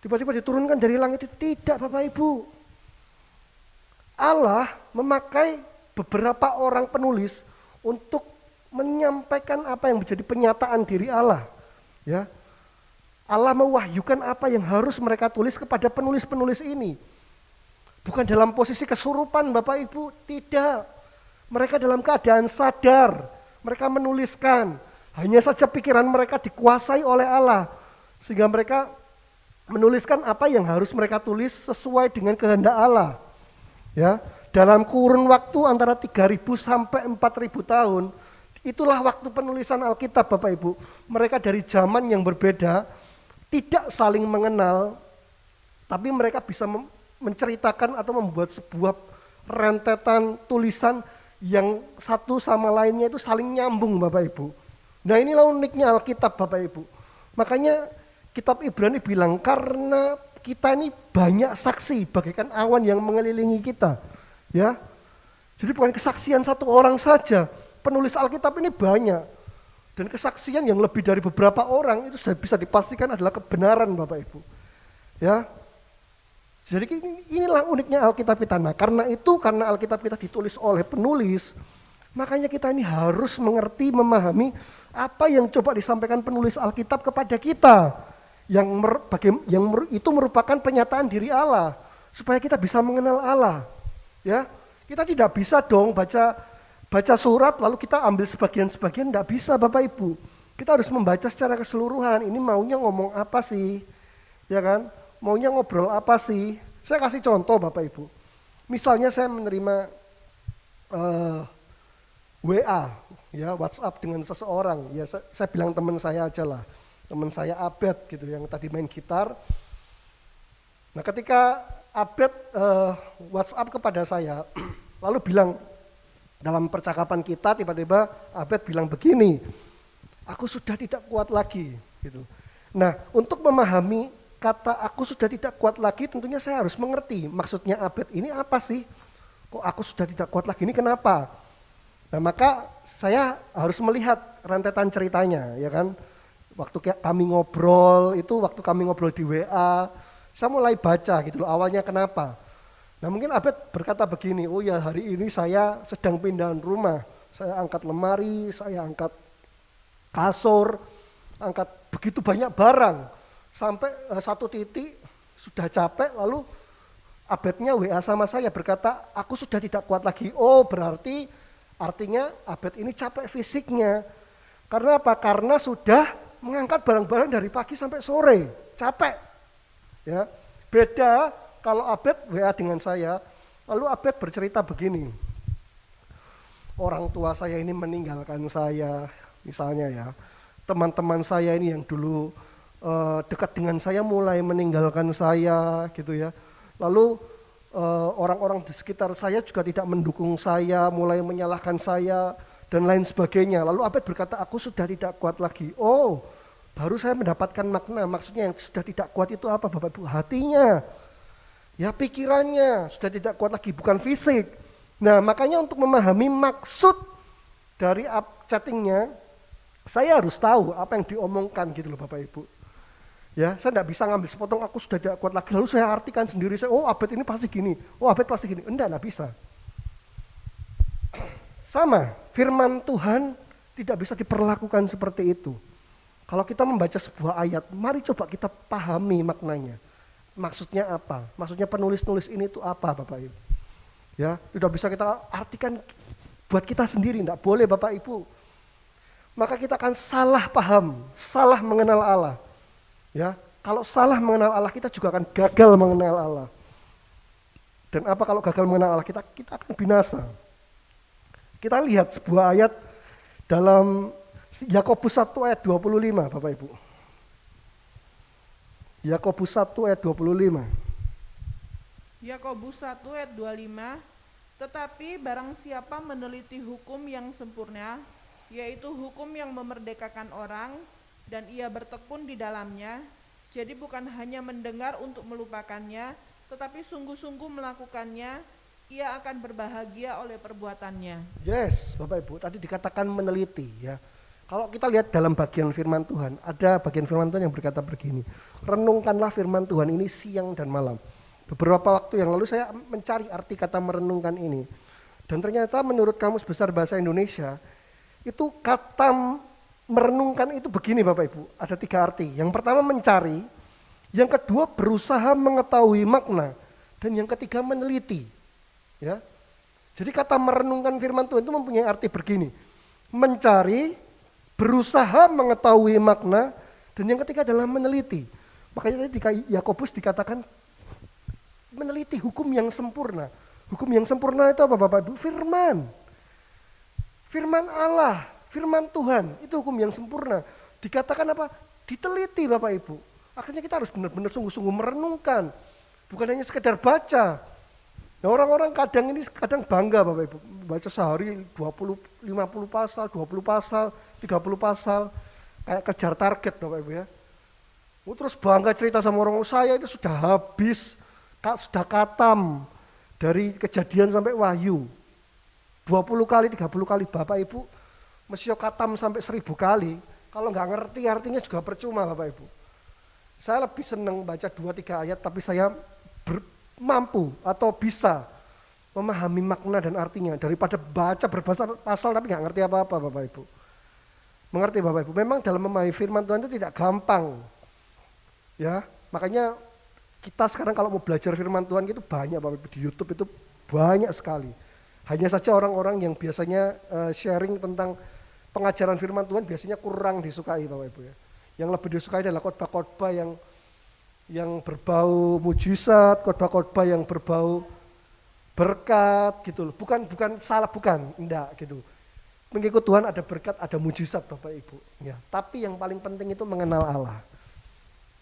Tiba-tiba diturunkan dari langit itu tidak, Bapak Ibu. Allah memakai beberapa orang penulis untuk menyampaikan apa yang menjadi penyataan diri Allah. Ya. Allah mewahyukan apa yang harus mereka tulis kepada penulis-penulis ini. Bukan dalam posisi kesurupan, Bapak Ibu, tidak. Mereka dalam keadaan sadar, mereka menuliskan. Hanya saja pikiran mereka dikuasai oleh Allah, sehingga mereka menuliskan apa yang harus mereka tulis sesuai dengan kehendak Allah. Ya, dalam kurun waktu antara 3.000 sampai 4.000 tahun, itulah waktu penulisan Alkitab, Bapak Ibu. Mereka dari zaman yang berbeda, tidak saling mengenal, tapi mereka bisa menceritakan atau membuat sebuah rentetan tulisan yang satu sama lainnya itu saling nyambung, Bapak Ibu. Nah, inilah uniknya Alkitab, Bapak Ibu. Makanya kitab Ibrani bilang karena kita ini banyak saksi bagaikan awan yang mengelilingi kita, ya. Jadi bukan kesaksian satu orang saja. Penulis Alkitab ini banyak. Dan kesaksian yang lebih dari beberapa orang itu sudah bisa dipastikan adalah kebenaran, Bapak Ibu. Ya. Jadi inilah uniknya Alkitab kita. Nah, karena Alkitab kita ditulis oleh penulis, makanya kita ini harus mengerti, memahami apa yang coba disampaikan penulis Alkitab kepada kita. Itu merupakan pernyataan diri Allah, supaya kita bisa mengenal Allah. Ya, kita tidak bisa dong baca surat lalu kita ambil sebagian-sebagian, tidak bisa, Bapak Ibu. Kita harus membaca secara keseluruhan. Ini maunya ngomong apa sih? Ya kan? Maunya ngobrol apa sih? Saya kasih contoh, Bapak Ibu. Misalnya saya menerima WA, ya, WhatsApp dengan seseorang. Ya, saya bilang teman saya aja lah. Teman saya Abed gitu, yang tadi main gitar. Nah, ketika Abed WhatsApp kepada saya, lalu bilang, dalam percakapan kita tiba-tiba Abed bilang begini, Aku sudah tidak kuat lagi gitu. Nah, untuk memahami kata aku sudah tidak kuat lagi, tentunya saya harus mengerti maksudnya Abed ini apa sih? Kok aku sudah tidak kuat lagi, ini kenapa? Nah, maka saya harus melihat rentetan ceritanya, ya kan? Waktu kami ngobrol di WA, saya mulai baca gitu loh, awalnya kenapa. Nah, mungkin Abed berkata begini, oh ya, hari ini saya sedang pindahan rumah, saya angkat lemari, saya angkat kasur, angkat begitu banyak barang, sampai satu titik sudah capek, lalu Abednya WA sama saya berkata, aku sudah tidak kuat lagi. Oh, berarti artinya Abed ini capek fisiknya. Karena apa? Karena sudah mengangkat barang-barang dari pagi sampai sore, capek. Ya, beda kalau Abed WA dengan saya, lalu Abed bercerita begini, orang tua saya ini meninggalkan saya, misalnya ya, teman-teman saya ini yang dulu dekat dengan saya mulai meninggalkan saya gitu ya. Lalu orang-orang di sekitar saya juga tidak mendukung saya, mulai menyalahkan saya dan lain sebagainya. Lalu Abed berkata, aku sudah tidak kuat lagi. Oh, baru saya mendapatkan makna. Maksudnya yang sudah tidak kuat itu apa Bapak Ibu? Hatinya, ya pikirannya sudah tidak kuat lagi, bukan fisik. Nah, makanya untuk memahami maksud dari chattingnya, saya harus tahu apa yang diomongkan gitu loh Bapak Ibu. Ya, saya tidak bisa ngambil sepotong aku sudah tidak kuat lagi, lalu saya artikan sendiri, oh Abed ini pasti gini, oh Abed pasti gini. Enggak bisa. Sama, firman Tuhan tidak bisa diperlakukan seperti itu. Kalau kita membaca sebuah ayat, mari coba kita pahami maknanya. Maksudnya apa? Maksudnya penulis-nulis ini itu apa Bapak Ibu? Ya, tidak bisa kita artikan buat kita sendiri, enggak boleh Bapak Ibu. Maka kita akan salah paham, salah mengenal Allah. Ya, kalau salah mengenal Allah, kita juga akan gagal mengenal Allah. Dan apa kalau gagal mengenal Allah, kita akan binasa. Kita lihat sebuah ayat dalam Yakobus 1 ayat 25, Bapak Ibu. Yakobus 1 ayat 25. Yakobus 1 ayat 25, tetapi barang siapa meneliti hukum yang sempurna, yaitu hukum yang memerdekakan orang, dan ia bertekun di dalamnya, jadi bukan hanya mendengar untuk melupakannya, tetapi sungguh-sungguh melakukannya, ia akan berbahagia oleh perbuatannya. Yes, Bapak Ibu, tadi dikatakan meneliti ya. Kalau kita lihat dalam bagian firman Tuhan, ada bagian firman Tuhan yang berkata begini, renungkanlah firman Tuhan ini siang dan malam. Beberapa waktu yang lalu saya mencari arti kata merenungkan ini, dan ternyata menurut Kamus Besar Bahasa Indonesia, itu kata merenungkan itu begini Bapak Ibu, ada 3 arti. Yang pertama mencari, yang kedua berusaha mengetahui makna, dan yang ketiga meneliti. Ya. Jadi kata merenungkan firman Tuhan itu mempunyai arti begini, mencari, berusaha mengetahui makna, dan yang ketiga adalah meneliti. Makanya tadi di Yakobus dikatakan meneliti hukum yang sempurna. Hukum yang sempurna itu apa Bapak Ibu? Firman. Firman Allah. Firman Tuhan, itu hukum yang sempurna. Dikatakan apa? Diteliti Bapak Ibu. Akhirnya kita harus benar-benar sungguh-sungguh merenungkan. Bukan hanya sekedar baca. Nah, orang-orang kadang bangga Bapak Ibu. Baca sehari 20, 50 pasal, 20 pasal, 30 pasal. Kayak kejar target Bapak Ibu ya. Terus bangga cerita sama orang, saya itu sudah habis, sudah katam. Dari Kejadian sampai Wahyu. 20 kali, 30 kali Bapak Ibu. Mesio katam sampai 1000 kali, kalau nggak ngerti artinya juga percuma Bapak Ibu. Saya lebih senang baca 2-3 ayat, tapi saya mampu atau bisa memahami makna dan artinya, daripada baca berpasal tapi nggak ngerti apa-apa Bapak Ibu. Mengerti Bapak Ibu, memang dalam memahami firman Tuhan itu tidak gampang. Ya, makanya kita sekarang kalau mau belajar firman Tuhan itu banyak Bapak Ibu, di YouTube itu banyak sekali. Hanya saja orang-orang yang biasanya sharing tentang pengajaran firman Tuhan biasanya kurang disukai Bapak Ibu ya. Yang lebih disukai adalah khotbah-khotbah yang berbau mujizat, khotbah-khotbah yang berbau berkat gitu loh. Bukan salah, bukan, enggak gitu. Mengikut Tuhan ada berkat, ada mujizat Bapak Ibu ya. Tapi yang paling penting itu mengenal Allah.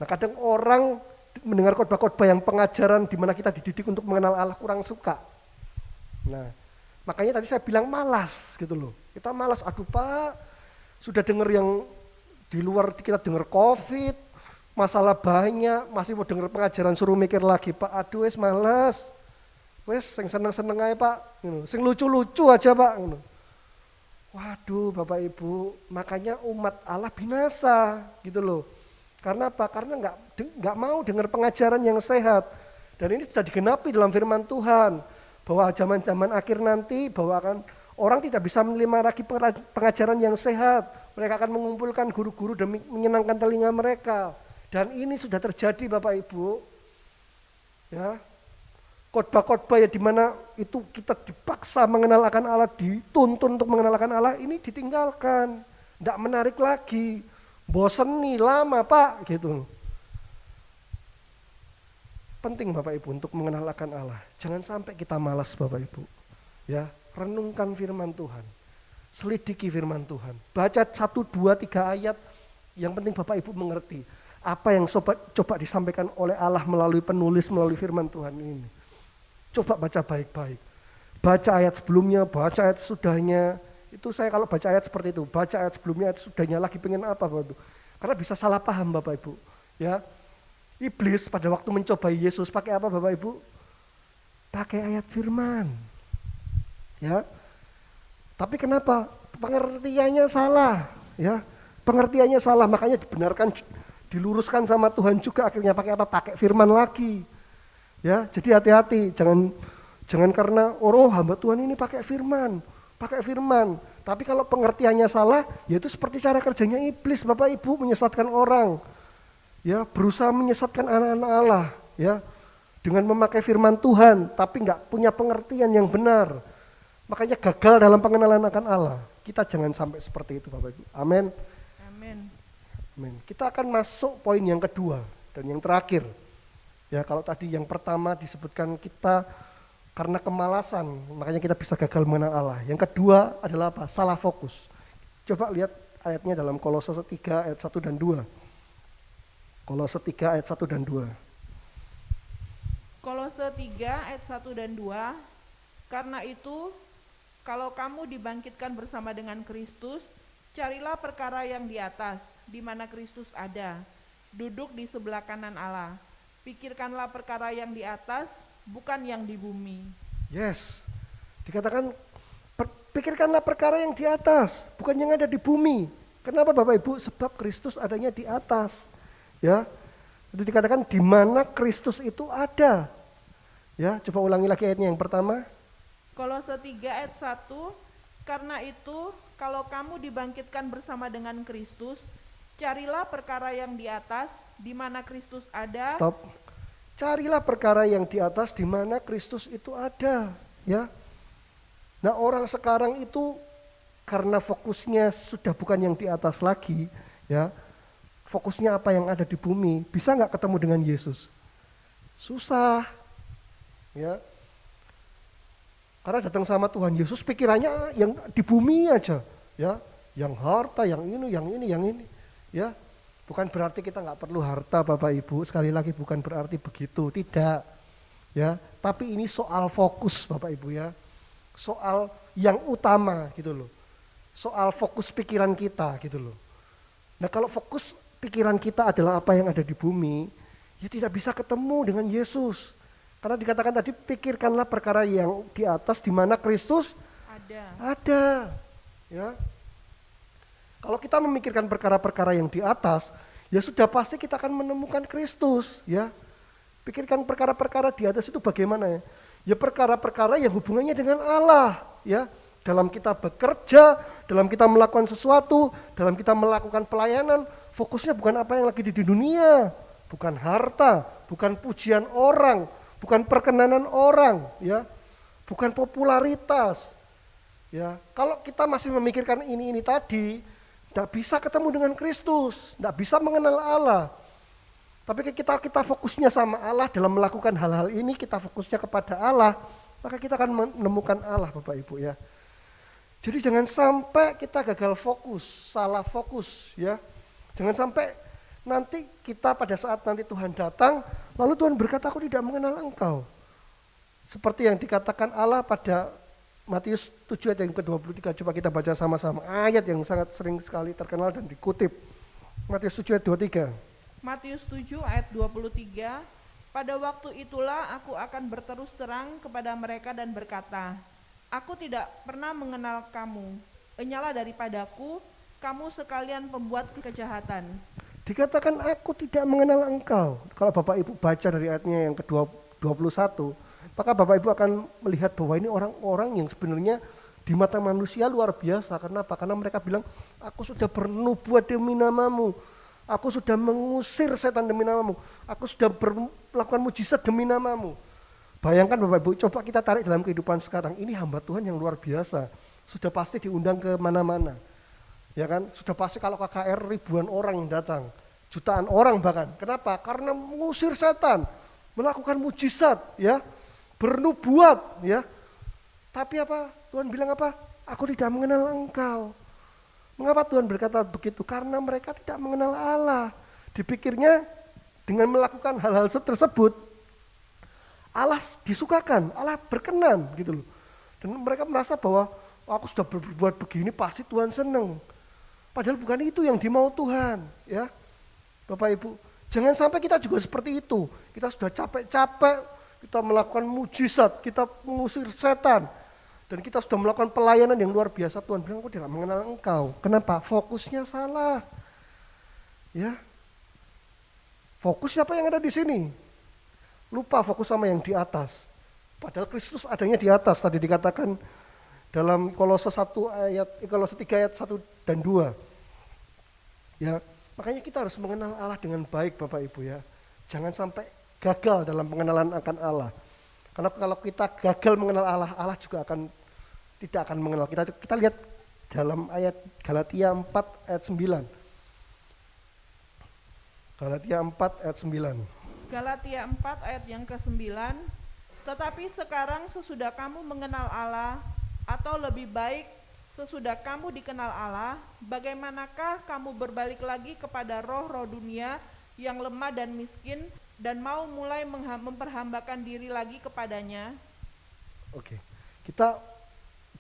Nah, kadang orang mendengar khotbah-khotbah yang pengajaran di mana kita dididik untuk mengenal Allah kurang suka. Nah, makanya tadi saya bilang malas gitu loh. Kita malas, aduh Pak, Sudah dengar yang di luar kita dengar COVID, masalah banyak, masih mau dengar pengajaran suruh mikir lagi, Pak. Aduh wes malas. Wes sing seneng-seneng aja, Pak. Sing lucu-lucu aja, Pak. Waduh, Bapak Ibu, makanya umat Allah binasa gitu loh. Karena apa? Karena nggak mau dengar pengajaran yang sehat. Dan ini sudah digenapi dalam firman Tuhan bahwa zaman-zaman akhir nanti bahwa akan orang tidak bisa menerima lagi pengajaran yang sehat. Mereka akan mengumpulkan guru-guru demi menyenangkan telinga mereka. Dan ini sudah terjadi Bapak Ibu. Ya. Khotbah-khotbah ya di mana itu kita dipaksa mengenal akan Allah, dituntun untuk mengenal akan Allah, ini ditinggalkan. Tidak menarik lagi. Bosen nih, lama Pak, gitu. Penting Bapak Ibu untuk mengenal akan Allah. Jangan sampai kita malas Bapak Ibu. Ya, renungkan firman Tuhan. Selidiki firman Tuhan. Baca 1, 2, 3 ayat. Yang penting Bapak Ibu mengerti apa yang coba disampaikan oleh Allah melalui penulis, melalui firman Tuhan ini. Coba baca baik-baik. Baca ayat sebelumnya, baca ayat sesudahnya. Itu saya kalau baca ayat seperti itu, baca ayat sebelumnya, ayat sesudahnya lagi pengen apa Bapak Ibu. Karena bisa salah paham Bapak Ibu. Ya, iblis pada waktu mencobai Yesus pakai apa Bapak Ibu? Pakai ayat firman. Ya. Tapi kenapa? Pengertiannya salah, ya. Pengertiannya salah, makanya dibenarkan, diluruskan sama Tuhan juga akhirnya pakai apa? Pakai firman lagi. Ya, jadi hati-hati, jangan karena hamba Tuhan ini pakai firman. Tapi kalau pengertiannya salah, ya itu seperti cara kerjanya iblis Bapak Ibu, menyesatkan orang. Ya, berusaha menyesatkan anak-anak Allah, ya. Dengan memakai firman Tuhan, tapi enggak punya pengertian yang benar. Makanya gagal dalam pengenalan akan Allah. Kita jangan sampai seperti itu Bapak Ibu. Amin. Amin. Kita akan masuk poin yang kedua dan yang terakhir. Ya, kalau tadi yang pertama disebutkan kita karena kemalasan, makanya kita bisa gagal mengenal Allah. Yang kedua adalah apa? Salah fokus. Coba lihat ayatnya dalam Kolose 3 ayat 1 dan 2. Kolose 3 ayat 1 dan 2. Kolose 3 ayat 1 dan 2. Karena itu, kalau kamu dibangkitkan bersama dengan Kristus, carilah perkara yang di atas, di mana Kristus ada, duduk di sebelah kanan Allah. Pikirkanlah perkara yang di atas, bukan yang di bumi. Yes, dikatakan pikirkanlah perkara yang di atas, bukan yang ada di bumi. Kenapa Bapak Ibu? Sebab Kristus adanya di atas. Ya, itu dikatakan di mana Kristus itu ada. Ya, coba ulangi lagi ayatnya yang pertama. Kolose 3 ayat 1, karena itu kalau kamu dibangkitkan bersama dengan Kristus, carilah perkara yang di atas, di mana Kristus ada. Stop. Carilah perkara yang di atas, di mana Kristus itu ada. Ya. Nah, orang sekarang itu karena fokusnya sudah bukan yang di atas lagi, ya. Fokusnya apa yang ada di bumi, bisa nggak ketemu dengan Yesus? Susah. Ya. Karena datang sama Tuhan Yesus pikirannya yang di bumi aja, ya, yang harta, yang ini, ya. Bukan berarti kita nggak perlu harta Bapak Ibu, sekali lagi bukan berarti begitu, tidak, ya. Tapi ini soal fokus Bapak Ibu ya, soal yang utama gitu loh, soal fokus pikiran kita gitu loh. Nah kalau fokus pikiran kita adalah apa yang ada di bumi, ya tidak bisa ketemu dengan Yesus. Karena dikatakan tadi pikirkanlah perkara yang di atas di mana Kristus ada. Ya. Kalau kita memikirkan perkara-perkara yang di atas, ya sudah pasti kita akan menemukan Kristus, ya. Pikirkan perkara-perkara di atas itu bagaimana ya? Ya perkara-perkara yang hubungannya dengan Allah, ya. Dalam kita bekerja, dalam kita melakukan sesuatu, dalam kita melakukan pelayanan, fokusnya bukan apa yang lagi di dunia, bukan harta, bukan pujian orang, bukan perkenanan orang, ya, bukan popularitas, ya. Kalau kita masih memikirkan ini tadi, tidak bisa ketemu dengan Kristus, tidak bisa mengenal Allah. Tapi kita fokusnya sama Allah dalam melakukan hal-hal ini, kita fokusnya kepada Allah, maka kita akan menemukan Allah, Bapak Ibu ya. Jadi jangan sampai kita gagal fokus, salah fokus, ya. Jangan sampai nanti kita pada saat nanti Tuhan datang, lalu Tuhan berkata, aku tidak mengenal engkau. Seperti yang dikatakan Allah pada Matius 7 ayat yang ke-23, coba kita baca sama-sama. Ayat yang sangat sering sekali terkenal dan dikutip. Matius 7 ayat 23. Matius 7 ayat 23, pada waktu itulah aku akan berterus terang kepada mereka dan berkata, aku tidak pernah mengenal kamu, enyalah daripadaku, kamu sekalian pembuat kejahatan. Dikatakan aku tidak mengenal engkau. Kalau Bapak Ibu baca dari ayatnya yang ke-21, maka Bapak Ibu akan melihat bahwa ini orang-orang yang sebenarnya di mata manusia luar biasa. Kenapa? Karena mereka bilang, aku sudah bernubuat demi namamu. Aku sudah mengusir setan demi namamu. Aku sudah melakukan mujizat demi namamu. Bayangkan Bapak Ibu, coba kita tarik dalam kehidupan sekarang. Ini hamba Tuhan yang luar biasa. Sudah pasti diundang ke mana-mana. Ya kan? Sudah pasti kalau KKR ribuan orang yang datang. Jutaan orang bahkan. Kenapa? Karena mengusir setan. Melakukan mujizat, ya. Bernubuat, ya. Tapi apa? Tuhan bilang apa? Aku tidak mengenal engkau. Mengapa Tuhan berkata begitu? Karena mereka tidak mengenal Allah. Dipikirnya dengan melakukan hal-hal tersebut, Allah disukakan, Allah berkenan gitu loh. Dan mereka merasa bahwa aku sudah berbuat begini pasti Tuhan senang. Padahal bukan itu yang dimau Tuhan, ya. Bapak Ibu, jangan sampai kita juga seperti itu. Kita sudah capek-capek, kita melakukan mujizat, kita mengusir setan. Dan kita sudah melakukan pelayanan yang luar biasa. Tuhan bilang, aku tidak mengenal engkau. Kenapa? Fokusnya salah. Ya. Fokus siapa yang ada di sini? Lupa fokus sama yang di atas. Padahal Kristus adanya di atas. Tadi dikatakan dalam Kolose 3 ayat 1 dan 2. Ya, makanya kita harus mengenal Allah dengan baik Bapak Ibu ya. Jangan sampai gagal dalam pengenalan akan Allah. Karena kalau kita gagal mengenal Allah, Allah juga tidak akan mengenal kita. Kita lihat dalam ayat Galatia 4 ayat 9. Galatia 4 ayat 9. Galatia 4 ayat yang ke-9, tetapi sekarang sesudah kamu mengenal Allah, atau lebih baik sesudah kamu dikenal Allah, bagaimanakah kamu berbalik lagi kepada roh-roh dunia yang lemah dan miskin dan mau mulai memperhambakan diri lagi kepadanya? Oke, kita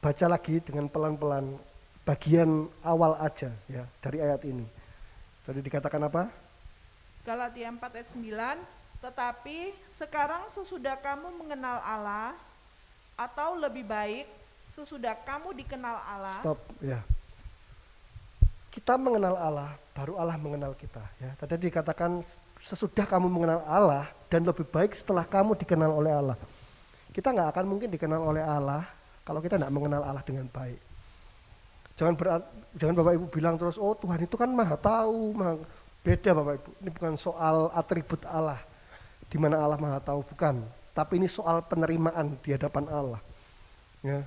baca lagi dengan pelan-pelan bagian awal aja ya dari ayat ini. Tadi dikatakan apa? Galatia 4 ayat 9, tetapi sekarang sesudah kamu mengenal Allah, atau lebih baik sesudah kamu dikenal Allah. Stop ya. Kita mengenal Allah, baru Allah mengenal kita ya. Tadi dikatakan sesudah kamu mengenal Allah dan lebih baik setelah kamu dikenal oleh Allah. Kita nggak akan mungkin dikenal oleh Allah kalau kita nggak mengenal Allah dengan baik. Jangan Bapak Ibu bilang terus, oh Tuhan itu kan maha tahu, beda Bapak Ibu. Ini bukan soal atribut Allah, di mana Allah maha tahu, bukan. Tapi ini soal penerimaan di hadapan Allah. Ya.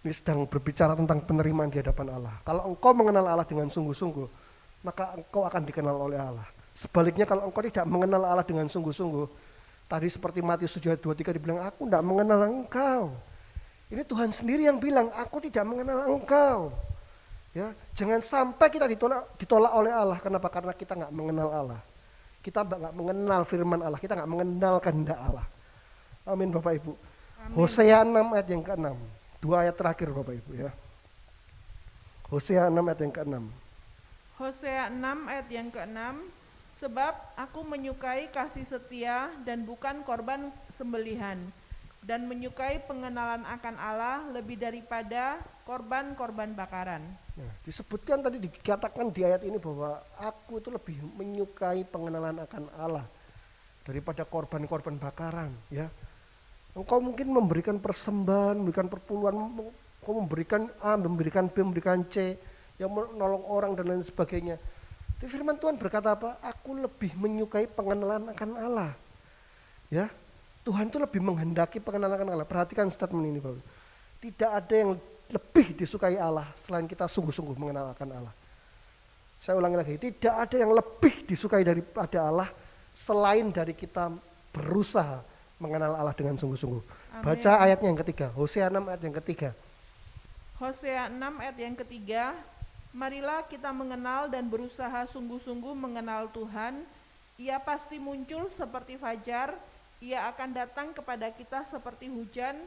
Ini sedang berbicara tentang penerimaan di hadapan Allah. Kalau engkau mengenal Allah dengan sungguh-sungguh, maka engkau akan dikenal oleh Allah. Sebaliknya kalau engkau tidak mengenal Allah dengan sungguh-sungguh, tadi seperti Matius 7 ayat 23 dibilang, aku tidak mengenal engkau. Ini Tuhan sendiri yang bilang, aku tidak mengenal engkau. Ya, jangan sampai kita ditolak oleh Allah. Kenapa? Karena kita nggak mengenal Allah. Kita nggak mengenal firman Allah. Kita nggak mengenal kehendak Allah. Amin Bapak Ibu. Amin. Hosea 6 ayat yang ke-6. 2 ayat terakhir Bapak Ibu ya. Hosea 6 ayat yang ke-6. Hosea 6 ayat yang ke-6, sebab aku menyukai kasih setia dan bukan korban sembelihan, dan menyukai pengenalan akan Allah lebih daripada korban-korban bakaran. Nah, disebutkan tadi, dikatakan di ayat ini bahwa aku itu lebih menyukai pengenalan akan Allah daripada korban-korban bakaran ya. Engkau mungkin memberikan persembahan, memberikan perpuluhan, engkau memberikan A, memberikan B, memberikan C, yang menolong orang dan lain sebagainya. Di firman Tuhan berkata apa? Aku lebih menyukai pengenalan akan Allah. Ya, Tuhan itu lebih menghendaki pengenalan akan Allah. Perhatikan statement ini Bapak. Tidak ada yang lebih disukai Allah selain kita sungguh-sungguh mengenal akan Allah. Saya ulangi lagi, tidak ada yang lebih disukai daripada Allah selain dari kita berusaha mengenal Allah dengan sungguh-sungguh. Amin. Baca ayatnya yang ketiga, Hosea 6 ayat yang ketiga. Hosea 6 ayat yang ketiga, marilah kita mengenal dan berusaha sungguh-sungguh mengenal Tuhan. Ia pasti muncul seperti fajar, ia akan datang kepada kita seperti hujan,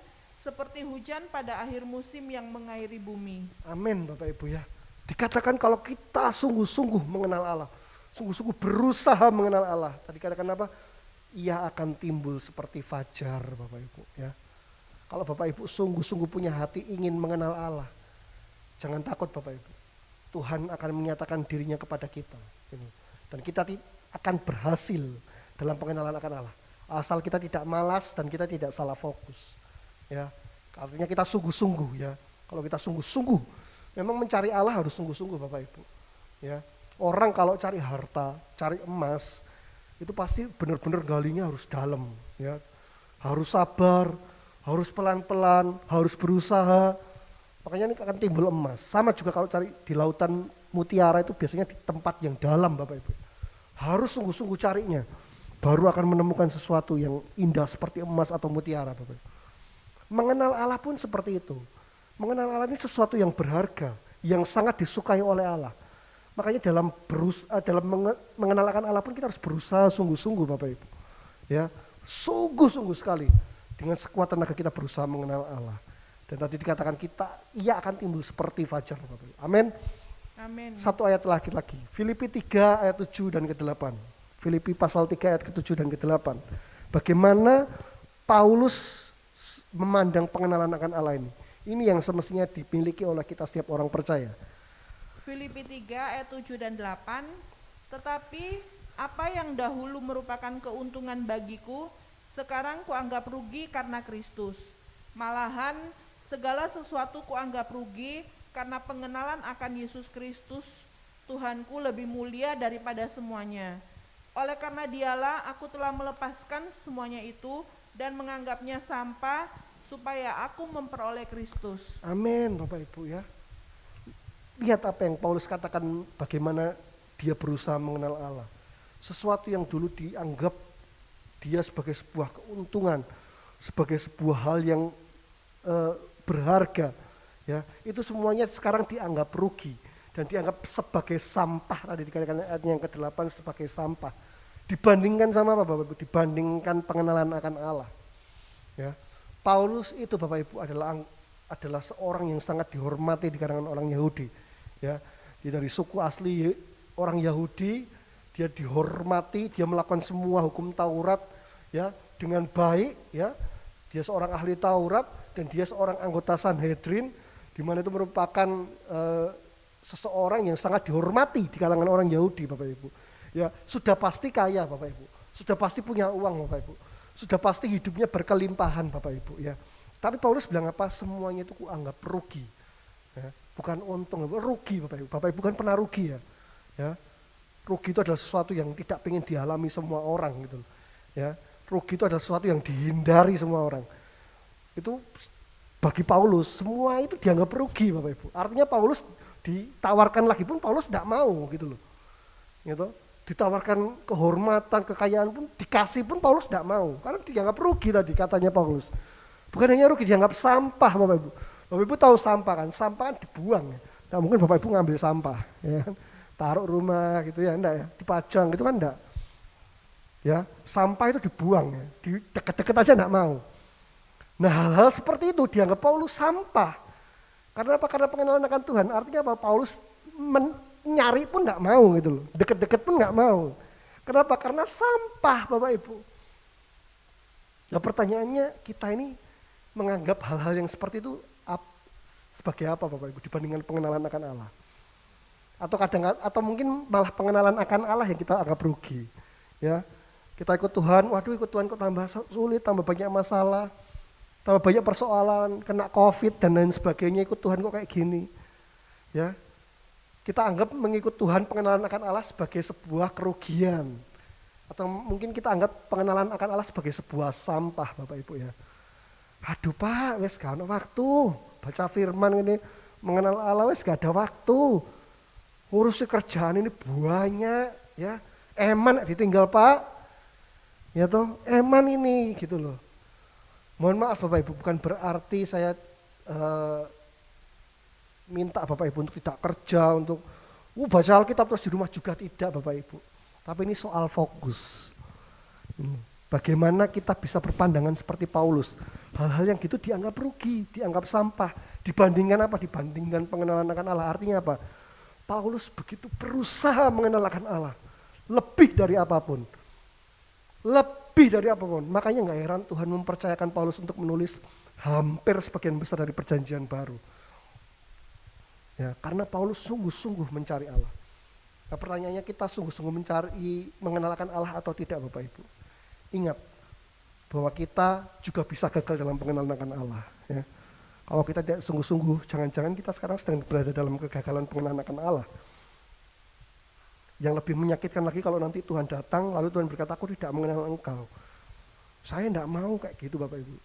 seperti hujan pada akhir musim yang mengairi bumi. Amin Bapak Ibu ya. Dikatakan kalau kita sungguh-sungguh mengenal Allah, sungguh-sungguh berusaha mengenal Allah. Tadi katakan apa? Ia akan timbul seperti fajar Bapak Ibu ya. Kalau Bapak Ibu sungguh-sungguh punya hati ingin mengenal Allah, jangan takut Bapak Ibu. Tuhan akan menyatakan dirinya kepada kita. Dan kita akan berhasil dalam pengenalan akan Allah. Asal kita tidak malas dan kita tidak salah fokus. Ya, artinya kita sungguh-sungguh ya. Kalau kita sungguh-sungguh, memang mencari Allah harus sungguh-sungguh Bapak Ibu. Ya, orang kalau cari harta, cari emas, itu pasti benar-benar galinya harus dalam. Ya, harus sabar, harus pelan-pelan, harus berusaha. Makanya ini akan timbul emas. Sama juga kalau cari di lautan mutiara itu biasanya di tempat yang dalam Bapak Ibu. Harus sungguh-sungguh carinya. Baru akan menemukan sesuatu yang indah seperti emas atau mutiara Bapak Ibu. Mengenal Allah pun seperti itu. Mengenal Allah ini sesuatu yang berharga, yang sangat disukai oleh Allah. Makanya dalam mengenal akan Allah pun kita harus berusaha sungguh-sungguh Bapak Ibu. Ya, sungguh-sungguh sekali. Dengan sekuat tenaga kita berusaha mengenal Allah. Dan tadi dikatakan ia akan timbul seperti fajar Bapak Ibu. Amin. Amin. Satu ayat lagi. Filipi 3 ayat 7 dan ke-8. Filipi pasal 3 ayat ke-7 dan ke-8. Bagaimana Paulus memandang pengenalan akan Allah ini. Ini yang semestinya dimiliki oleh kita setiap orang percaya. Filipi 3 ayat 7 dan 8. Tetapi apa yang dahulu merupakan keuntungan bagiku, sekarang kuanggap rugi karena Kristus. Malahan segala sesuatu kuanggap rugi karena pengenalan akan Yesus Kristus Tuhanku lebih mulia daripada semuanya. Oleh karena dialah aku telah melepaskan semuanya itu dan menganggapnya sampah supaya aku memperoleh Kristus. Amin Bapak Ibu ya. Lihat apa yang Paulus katakan, bagaimana dia berusaha mengenal Allah. Sesuatu yang dulu dianggap dia sebagai sebuah keuntungan, sebagai sebuah hal yang berharga, ya itu semuanya sekarang dianggap rugi dan dianggap sebagai sampah. Tadi dikatakan ayat yang ke-8 sebagai sampah. Dibandingkan sama apa Bapak Ibu? Dibandingkan pengenalan akan Allah. Ya, Paulus itu Bapak Ibu adalah seorang yang sangat dihormati di kalangan orang Yahudi. Ya, dia dari suku asli orang Yahudi, dia dihormati, dia melakukan semua hukum Taurat ya dengan baik ya. Dia seorang ahli Taurat dan dia seorang anggota Sanhedrin, di mana itu merupakan seseorang yang sangat dihormati di kalangan orang Yahudi Bapak Ibu. Ya, sudah pasti kaya Bapak Ibu. Sudah pasti punya uang Bapak Ibu. Sudah pasti hidupnya berkelimpahan Bapak Ibu ya. Tapi Paulus bilang apa? Semuanya itu kuanggap rugi. Ya, bukan untung, rugi Bapak Ibu. Bapak Ibu kan pernah rugi ya. Ya. Rugi itu adalah sesuatu yang tidak ingin dialami semua orang gitu. Ya. Rugi itu adalah sesuatu yang dihindari semua orang. Itu bagi Paulus semua itu dianggap rugi Bapak Ibu. Artinya Paulus ditawarkan lagi pun Paulus tidak mau gitu loh. Gitu. Ditawarkan kehormatan, kekayaan pun dikasih pun Paulus tidak mau. Karena dianggap rugi tadi katanya Paulus. Bukan hanya rugi, dianggap sampah Bapak Ibu. Bapak Ibu tahu sampah kan? Sampah kan dibuang. Nah mungkin Bapak Ibu ngambil sampah. Ya. Taruh rumah gitu ya, enggak ya, dipajang gitu kan enggak. Ya, sampah itu dibuang ya, di deket-deket aja enggak mau. Nah hal-hal seperti itu dianggap Paulus sampah. Karena apa? Karena pengenalan akan Tuhan. Artinya apa? Paulus nyari pun enggak mau gitu loh, deket-deket pun enggak mau. Kenapa? Karena sampah Bapak Ibu. Nah pertanyaannya, kita ini menganggap hal-hal yang seperti itu sebagai apa Bapak Ibu dibandingkan pengenalan akan Allah? Atau mungkin malah pengenalan akan Allah yang kita anggap rugi. Ya, kita ikut Tuhan, waduh ikut Tuhan kok tambah sulit, tambah banyak masalah, tambah banyak persoalan, kena COVID dan lain sebagainya, ikut Tuhan kok kayak gini. Ya, kita anggap mengikut Tuhan pengenalan akan Allah sebagai sebuah kerugian. Atau mungkin kita anggap pengenalan akan Allah sebagai sebuah sampah Bapak Ibu ya. Aduh Pak, wes gak ada waktu baca firman ini, mengenal Allah wes gak ada waktu. Ngurusi kerjaan ini banyak ya, eman ditinggal Pak, ya toh eman ini gitu loh. Mohon maaf Bapak Ibu, bukan berarti saya minta Bapak Ibu untuk tidak kerja, untuk baca Alkitab terus di rumah juga, tidak Bapak Ibu. Tapi ini soal fokus. Bagaimana kita bisa berpandangan seperti Paulus, Hal-hal yang gitu dianggap rugi, dianggap sampah. Dibandingkan apa? Dibandingkan pengenalan akan Allah. Artinya apa? Paulus begitu berusaha mengenal akan Allah. Lebih dari apapun. Lebih dari apapun. Makanya gak heran Tuhan mempercayakan Paulus untuk menulis hampir sebagian besar dari perjanjian baru. Ya, karena Paulus sungguh-sungguh mencari Allah. Nah, pertanyaannya, kita sungguh-sungguh mencari mengenalkan Allah atau tidak, Bapak Ibu? Ingat bahwa kita juga bisa gagal dalam pengenalan akan Allah. Ya. Kalau kita tidak sungguh-sungguh, jangan-jangan kita sekarang sedang berada dalam kegagalan pengenalan akan Allah. Yang lebih menyakitkan lagi kalau nanti Tuhan datang, lalu Tuhan berkata, aku tidak mengenal engkau. Saya tidak mau kayak gitu, Bapak Ibu.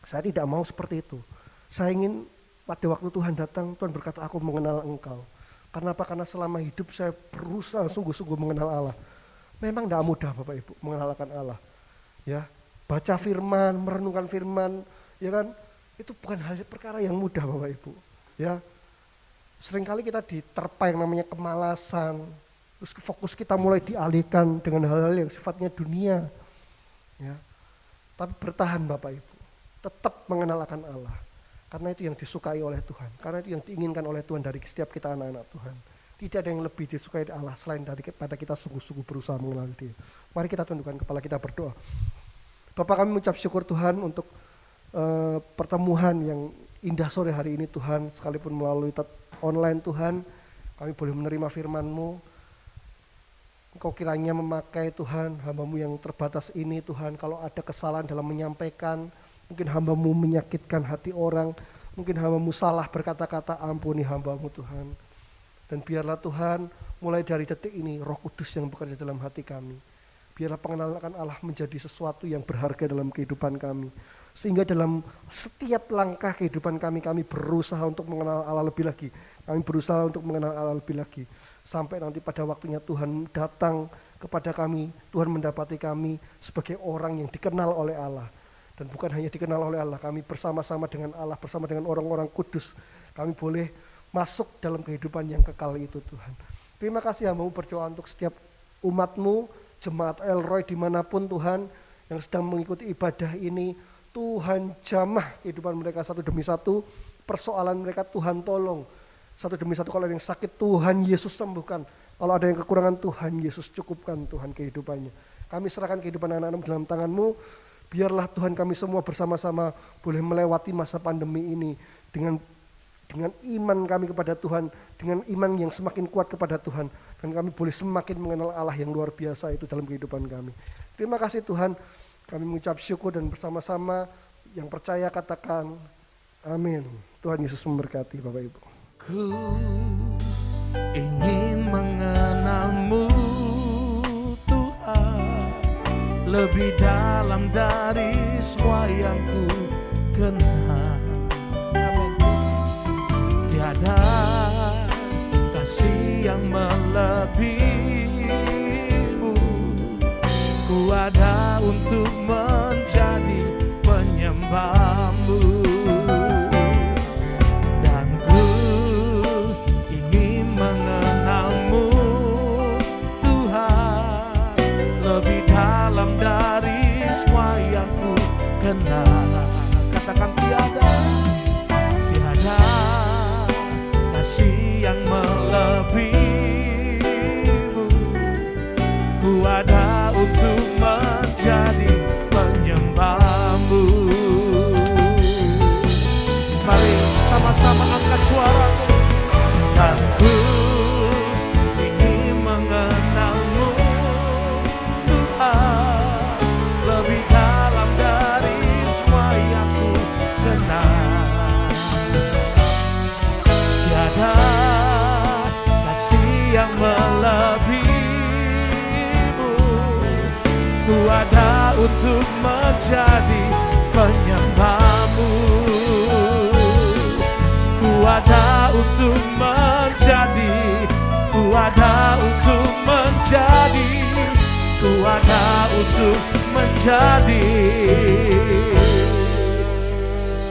Saya tidak mau seperti itu. Saya ingin pada waktu Tuhan datang, Tuhan berkata, aku mengenal engkau. Kenapa? Karena selama hidup saya berusaha sungguh-sungguh mengenal Allah. Memang tidak mudah, Bapak Ibu, mengenalkan Allah. Ya, baca firman, merenungkan firman, ya kan, itu bukan hal perkara yang mudah, Bapak Ibu. Ya, seringkali kita diterpa yang namanya kemalasan, terus fokus kita mulai dialihkan dengan hal-hal yang sifatnya dunia. Ya, tapi bertahan, Bapak Ibu, tetap mengenalkan Allah. Karena itu yang disukai oleh Tuhan, karena itu yang diinginkan oleh Tuhan dari setiap kita anak-anak Tuhan. Tidak ada yang lebih disukai dari Allah selain daripada kita sungguh-sungguh berusaha mengenal Dia. Mari kita tundukkan kepala kita berdoa. Bapak, kami mengucap syukur Tuhan untuk pertemuan yang indah sore hari ini Tuhan, sekalipun melalui online Tuhan, kami boleh menerima firman-Mu. Engkau kiranya memakai Tuhan hamba-Mu yang terbatas ini Tuhan, kalau ada kesalahan dalam menyampaikan, mungkin hamba-Mu menyakitkan hati orang, mungkin hamba-Mu salah berkata-kata, ampuni hamba-Mu Tuhan. Dan biarlah Tuhan mulai dari detik ini Roh Kudus yang bekerja dalam hati kami. Biarlah pengenalan akan Allah menjadi sesuatu yang berharga dalam kehidupan kami. Sehingga dalam setiap langkah kehidupan kami, kami berusaha untuk mengenal Allah lebih lagi. Kami berusaha untuk mengenal Allah lebih lagi. Sampai nanti pada waktunya Tuhan datang kepada kami, Tuhan mendapati kami sebagai orang yang dikenal oleh Allah. Dan bukan hanya dikenal oleh Allah, kami bersama-sama dengan Allah, bersama dengan orang-orang kudus. Kami boleh masuk dalam kehidupan yang kekal itu Tuhan. Terima kasih hamba-Mu berdoa untuk setiap umat-Mu, jemaat El-Roy dimanapun Tuhan, yang sedang mengikuti ibadah ini. Tuhan jamah kehidupan mereka satu demi satu, persoalan mereka Tuhan tolong. Satu demi satu, kalau ada yang sakit Tuhan Yesus sembuhkan. Kalau ada yang kekurangan Tuhan Yesus cukupkan Tuhan kehidupannya. Kami serahkan kehidupan anak-anak dalam tangan-Mu. Biarlah Tuhan kami semua bersama-sama boleh melewati masa pandemi ini dengan iman kami kepada Tuhan, dengan iman yang semakin kuat kepada Tuhan, dan kami boleh semakin mengenal Allah yang luar biasa itu dalam kehidupan kami. Terima kasih Tuhan, kami mengucap syukur dan bersama-sama yang percaya katakan amin. Tuhan Yesus memberkati Bapak Ibu. Ku ingin mengenal-Mu Tuhan, lebih dalam dari semua yang ku kenal. Tiada kasih yang melebihi-Mu, ku ada untuk menjadi penyembah-Mu, dan ku ingin mengenal-Mu Tuhan, lebih dalam dari semua yang ku kenal. Katakan tiada kasih yang melebihi-Mu, ku ada untuk menjadi penyembah-Mu. Mari sama-sama angkat suara, dan ku ingin mengenal-Mu Tuhan, lebih dalam dari semua yang ku kenal. Tiada kasih yang melebihi-Mu, ku ada untuk menjadi penyembah-Mu, ku ada untuk menjadi, ku ada untuk menjadi, ku ada untuk menjadi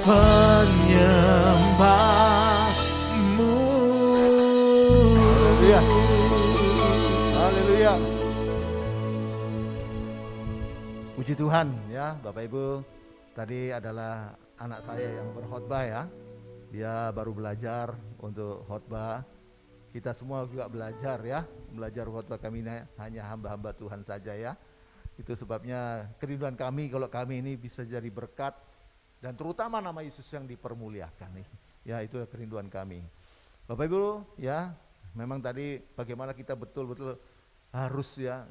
penyembah-Mu. Haleluya. Haleluya. Puji Tuhan ya, Bapak Ibu. tadi adalah anak saya yang berkhotbah ya. Dia baru belajar untuk khotbah. Kita semua juga belajar ya, belajar khotbah. Kami ini hanya hamba-hamba Tuhan saja ya. Itu sebabnya kerinduan kami kalau kami ini bisa jadi berkat dan terutama nama Yesus yang dipermuliakan nih. Ya, itu kerinduan kami. Bapak Ibu ya, memang tadi bagaimana kita betul-betul harus ya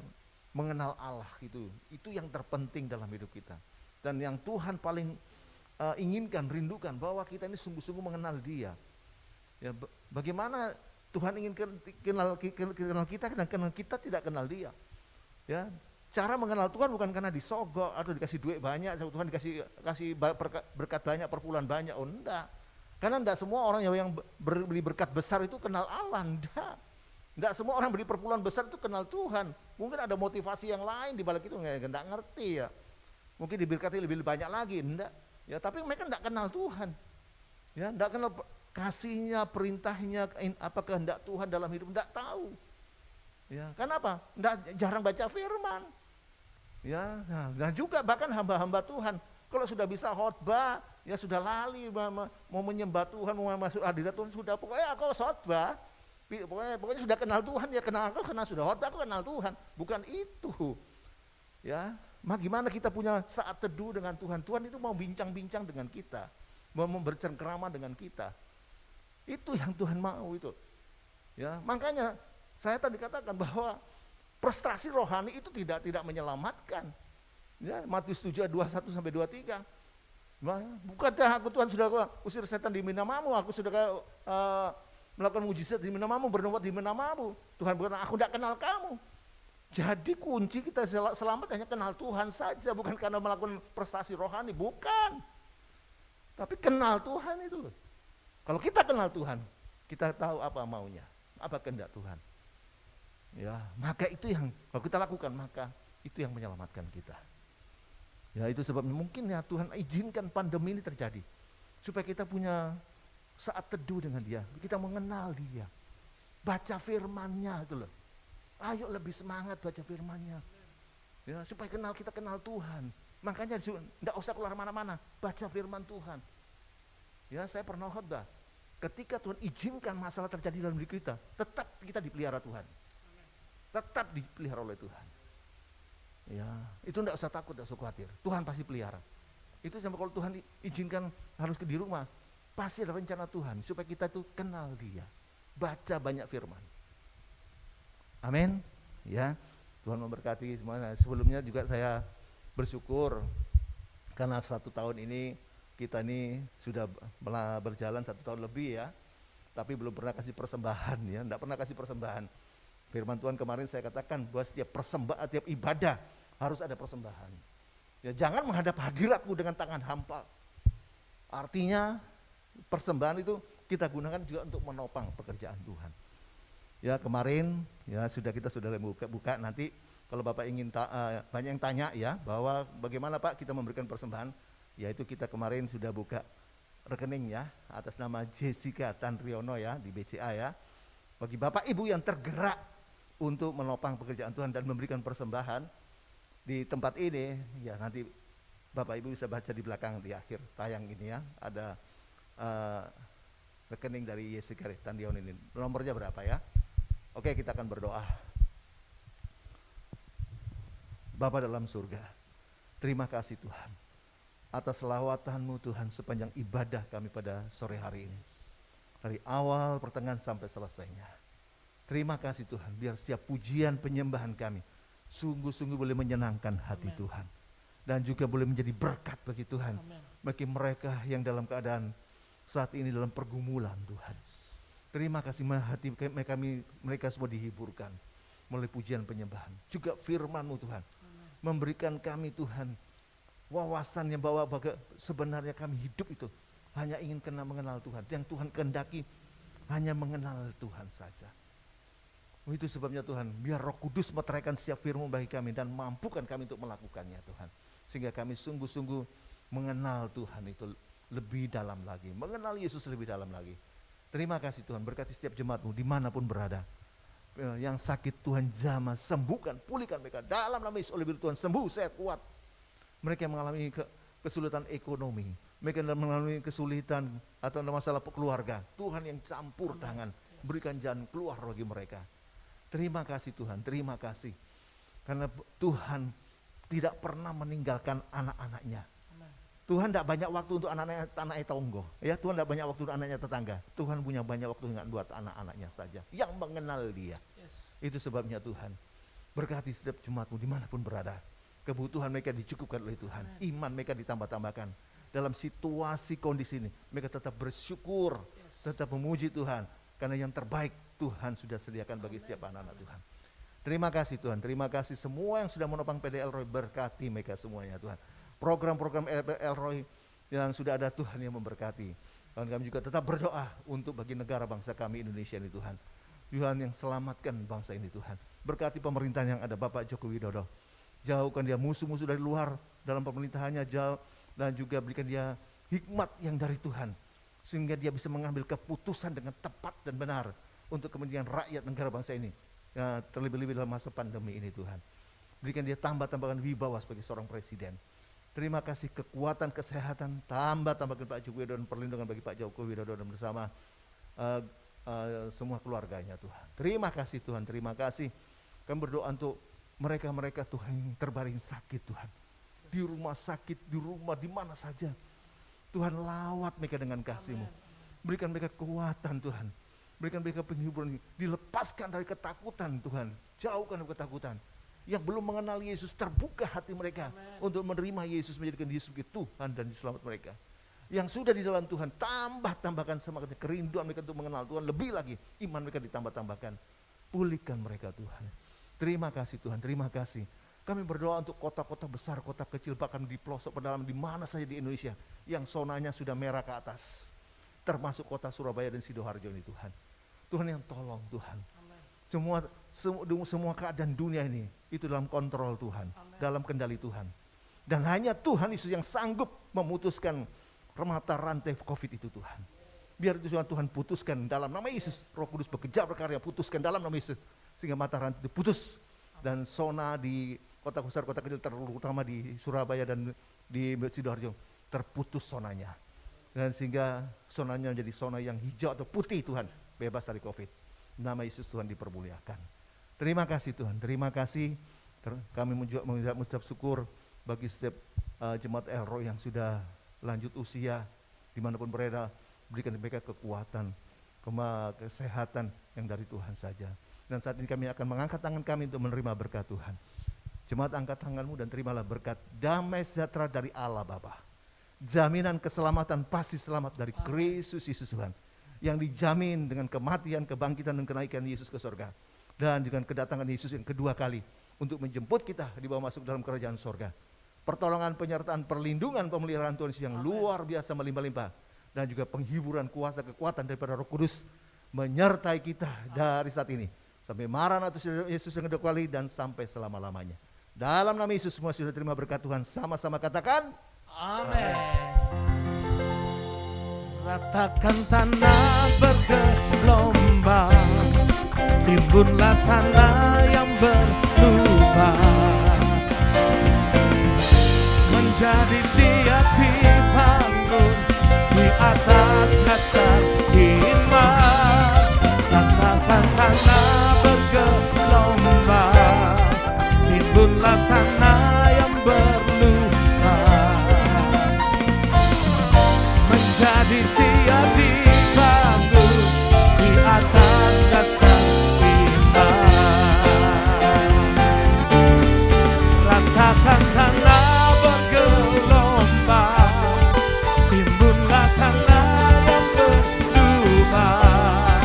mengenal Allah itu yang terpenting dalam hidup kita. Dan yang Tuhan paling inginkan, rindukan bahwa kita ini sungguh-sungguh mengenal Dia. Ya, bagaimana Tuhan ingin kenal kita dan kenal kita tidak kenal Dia. Ya, cara mengenal Tuhan bukan karena disogok atau dikasih duit banyak, Tuhan kasih berkat banyak, perpuluhan banyak. Oh enggak. Karena enggak semua orang yang beri berkat besar itu kenal Allah, enggak. Enggak semua orang beri perpuluhan besar itu kenal Tuhan. Mungkin ada motivasi yang lain di balik itu, enggak ngerti ya. Mungkin diberkati lebih banyak lagi, enggak. Ya, tapi mereka enggak kenal Tuhan. Ya, enggak kenal kasihnya, perintahnya, apa kehendak Tuhan dalam hidup, enggak tahu. Ya, kenapa? Enggak, jarang baca firman. Ya, nah, dan juga bahkan hamba-hamba Tuhan kalau sudah bisa khotbah, ya sudah lali mau menyembah Tuhan, mau masuk hadirat Tuhan, sudah pokoknya aku khotbah. Pokoknya sudah kenal Tuhan, ya kenal aku, karena sudah khotbah aku kenal Tuhan. Bukan itu. Ya, gimana kita punya saat teduh dengan Tuhan. Tuhan itu mau bincang-bincang dengan kita, mau bercengkrama dengan kita. Itu yang Tuhan mau itu. Ya, makanya saya tadi katakan bahwa prestasi rohani itu tidak menyelamatkan. Ya, Matius 7 ayat 21 sampai 23. Bukankah aku Tuhan sudah usir setan di namamu, aku sudah melakukan mujizat di namamu, bernubuat di namamu. Tuhan berkata, aku tidak kenal kamu. Jadi kunci kita selamat hanya kenal Tuhan saja, bukan karena melakukan prestasi rohani, bukan. Tapi kenal Tuhan itu. Kalau kita kenal Tuhan, kita tahu apa maunya, apa kehendak Tuhan. Ya, maka itu yang kalau kita lakukan, maka itu yang menyelamatkan kita. Ya, itu sebabnya mungkin ya Tuhan izinkan pandemi ini terjadi supaya kita punya saat teduh dengan Dia, kita mengenal Dia, baca firman-Nya itu loh. Ayo lebih semangat baca firman-Nya. Ya, supaya kita kenal Tuhan. Makanya enggak usah keluar mana-mana, baca firman Tuhan. Ya, saya pernah khotbah. Ketika Tuhan izinkan masalah terjadi dalam diri kita, tetap kita dipelihara Tuhan. Tetap dipelihara oleh Tuhan. Ya, itu enggak usah takut, enggak usah khawatir. Tuhan pasti pelihara. Itu sampai kalau Tuhan izinkan harus di rumah, pasti ada rencana Tuhan supaya kita tuh kenal Dia. Baca banyak firman. Amin. Ya, Tuhan memberkati semuanya. Sebelumnya juga saya bersyukur karena 1 tahun ini kita ini sudah berjalan 1 tahun lebih ya, tapi belum pernah kasih persembahan ya, enggak pernah kasih persembahan. Firman Tuhan kemarin saya katakan bahwa setiap ibadah harus ada persembahan. Ya, jangan menghadap hadiratmu dengan tangan hampa. Artinya persembahan itu kita gunakan juga untuk menopang pekerjaan Tuhan. Ya, kemarin ya kita sudah buka nanti kalau Bapak ingin banyak yang tanya ya bahwa bagaimana Pak kita memberikan persembahan, yaitu kita kemarin sudah buka rekening ya atas nama Jessica Tanriono ya di BCA ya. Bagi Bapak Ibu yang tergerak untuk menopang pekerjaan Tuhan dan memberikan persembahan di tempat ini, ya nanti Bapak Ibu bisa baca di belakang di akhir tayang ini ya, ada rekening dari Jessica Tanriono ini. Nomornya berapa ya? Oke, kita akan berdoa. Bapa dalam surga, terima kasih Tuhan atas lawatan-Mu Tuhan sepanjang ibadah kami pada sore hari ini. Dari awal, pertengahan sampai selesainya. Terima kasih Tuhan, biar setiap pujian penyembahan kami sungguh-sungguh boleh menyenangkan hati Amen. Tuhan. Dan juga boleh menjadi berkat bagi Tuhan. Amen. Bagi mereka yang dalam keadaan saat ini dalam pergumulan Tuhan. Terima kasih hati mereka semua dihiburkan melalui pujian penyembahan. Juga firman-Mu Tuhan. Memberikan kami Tuhan wawasan yang bahwa sebenarnya kami hidup itu hanya ingin mengenal Tuhan. Yang Tuhan kehendaki hanya mengenal Tuhan saja. Itu sebabnya Tuhan, biar Roh Kudus meteraikan setiap firman bagi kami dan mampukan kami untuk melakukannya Tuhan. Sehingga kami sungguh-sungguh mengenal Tuhan itu lebih dalam lagi. Mengenal Yesus lebih dalam lagi. Terima kasih Tuhan, berkati setiap jemaat-Mu dimanapun berada. Yang sakit Tuhan jamah, sembuhkan, pulihkan mereka. Dalam nama Yesus oleh Tuhan, sembuh, sehat, kuat. Mereka yang mengalami kesulitan ekonomi, mereka mengalami kesulitan atau ada masalah keluarga, Tuhan yang campur tangan, berikan jalan keluar bagi mereka. Terima kasih Tuhan, terima kasih. Karena Tuhan tidak pernah meninggalkan anak-anaknya. Tuhan tidak banyak waktu untuk anak-anaknya tonggo. Ya, Tuhan tidak banyak waktu untuk anaknya tetangga. Tuhan punya banyak waktu dengan buat anak-anaknya saja yang mengenal Dia. Itu sebabnya Tuhan berkati setiap jemaatmu dimanapun berada. Kebutuhan mereka dicukupkan oleh Tuhan. Iman mereka ditambah-tambahkan. Dalam situasi kondisi ini, mereka tetap bersyukur, tetap memuji Tuhan. Karena yang terbaik Tuhan sudah sediakan bagi setiap anak-anak Tuhan. Terima kasih Tuhan, terima kasih semua yang sudah menopang PDL Roy, berkati mereka semuanya Tuhan. Program-program PDL Roy yang sudah ada Tuhan yang memberkati. Dan kami juga tetap berdoa untuk bagi negara bangsa kami Indonesia ini Tuhan. Tuhan yang selamatkan bangsa ini Tuhan. Berkati pemerintahan yang ada Bapak Joko Widodo. Jauhkan dia musuh-musuh dari luar dalam pemerintahannya, jauh, dan juga berikan dia hikmat yang dari Tuhan. Sehingga dia bisa mengambil keputusan dengan tepat dan benar untuk kepentingan rakyat negara bangsa ini. Ya, terlebih-lebih dalam masa pandemi ini Tuhan. Berikan dia tambahkan wibawa sebagai seorang presiden. Terima kasih kekuatan, kesehatan, tambahkan Pak Joko Widodo dan perlindungan bagi Pak Joko Widodo dan bersama semua keluarganya Tuhan. Terima kasih Tuhan, terima kasih. Kami berdoa untuk mereka-mereka Tuhan yang terbaring sakit Tuhan. Di rumah sakit, di rumah, di mana saja. Tuhan lawat mereka dengan kasih-Mu. Berikan mereka kekuatan Tuhan. Berikan mereka penghiburan, dilepaskan dari ketakutan Tuhan. Jauhkan dari ketakutan. Yang belum mengenal Yesus, terbuka hati mereka untuk menerima Yesus, menjadikan Yesus sebagai Tuhan dan selamat mereka. Yang sudah di dalam Tuhan, tambahkan semangatnya, kerinduan mereka untuk mengenal Tuhan lebih lagi. Iman mereka ditambahkan. Pulihkan mereka Tuhan. Terima kasih Tuhan, terima kasih. Kami berdoa untuk kota-kota besar, kota kecil, bahkan di pelosok pedalaman di mana saja di Indonesia yang zonanya sudah merah ke atas. Termasuk kota Surabaya dan Sidoarjo ini Tuhan. Tuhan yang tolong Tuhan. Semua keadaan dunia ini itu dalam kontrol Tuhan, dalam kendali Tuhan. Dan hanya Tuhan Yesus yang sanggup memutuskan mata rantai COVID itu Tuhan. Biar itu Tuhan putuskan dalam nama Yesus. Roh Kudus bekerja berkarya, putuskan dalam nama Yesus. Sehingga mata rantai itu putus. Dan zona di kota besar, kota kecil, terutama di Surabaya dan di Sidoarjo, terputus zonanya. Dan sehingga zonanya menjadi zona yang hijau atau putih Tuhan, bebas dari COVID. Nama Yesus Tuhan dipermuliakan. Terima kasih Tuhan, terima kasih. Kami mengucap syukur bagi setiap jemaat El Roy yang sudah lanjut usia, dimanapun berada, berikan mereka kekuatan, kesehatan yang dari Tuhan saja. Dan saat ini kami akan mengangkat tangan kami untuk menerima berkat Tuhan. Jemaat, angkat tanganmu dan terimalah berkat damai sejahtera dari Allah Bapa. Jaminan keselamatan, pasti selamat dari Kristus Yesus Tuhan. Yang dijamin dengan kematian, kebangkitan dan kenaikan Yesus ke surga. Dan dengan kedatangan Yesus yang kedua kali untuk menjemput kita dibawa masuk dalam kerajaan surga. Pertolongan, penyertaan, perlindungan, pemeliharaan Tuhan yang luar biasa melimpah-limpah. Dan juga penghiburan, kuasa, kekuatan daripada Roh Kudus menyertai kita dari saat ini. Sampai Maranatha Yesus yang kedua kali dan sampai selama-lamanya. Dalam nama Yesus semua sudah terima berkat Tuhan. Sama-sama katakan amin. Ratakan tanah bergelombang, timbunlah tanah yang berlubang, menjadi siap dibangun di atas dasar iman. Ratakan tanah bergelombang, timbunlah tanah yang berlubang, menjadi siap dibangun di atas dasar iman. Ratakan tanah bergelombang, timbunlah tanah yang berlubang,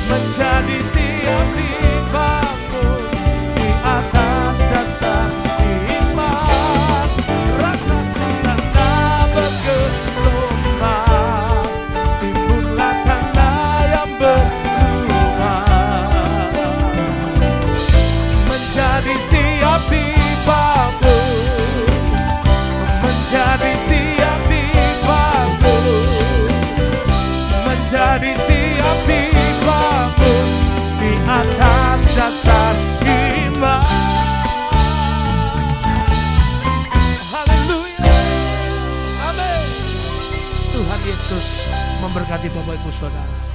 menjadi siap dibangun di atas dasar iman. Ratakan tanah bergelombang, timbunlah tanah yang berlubang, menjadi siap dibangun, menjadi siap dibangun, menjadi siap dibangun di atas dasar iman. Bapak Ibu Saudara.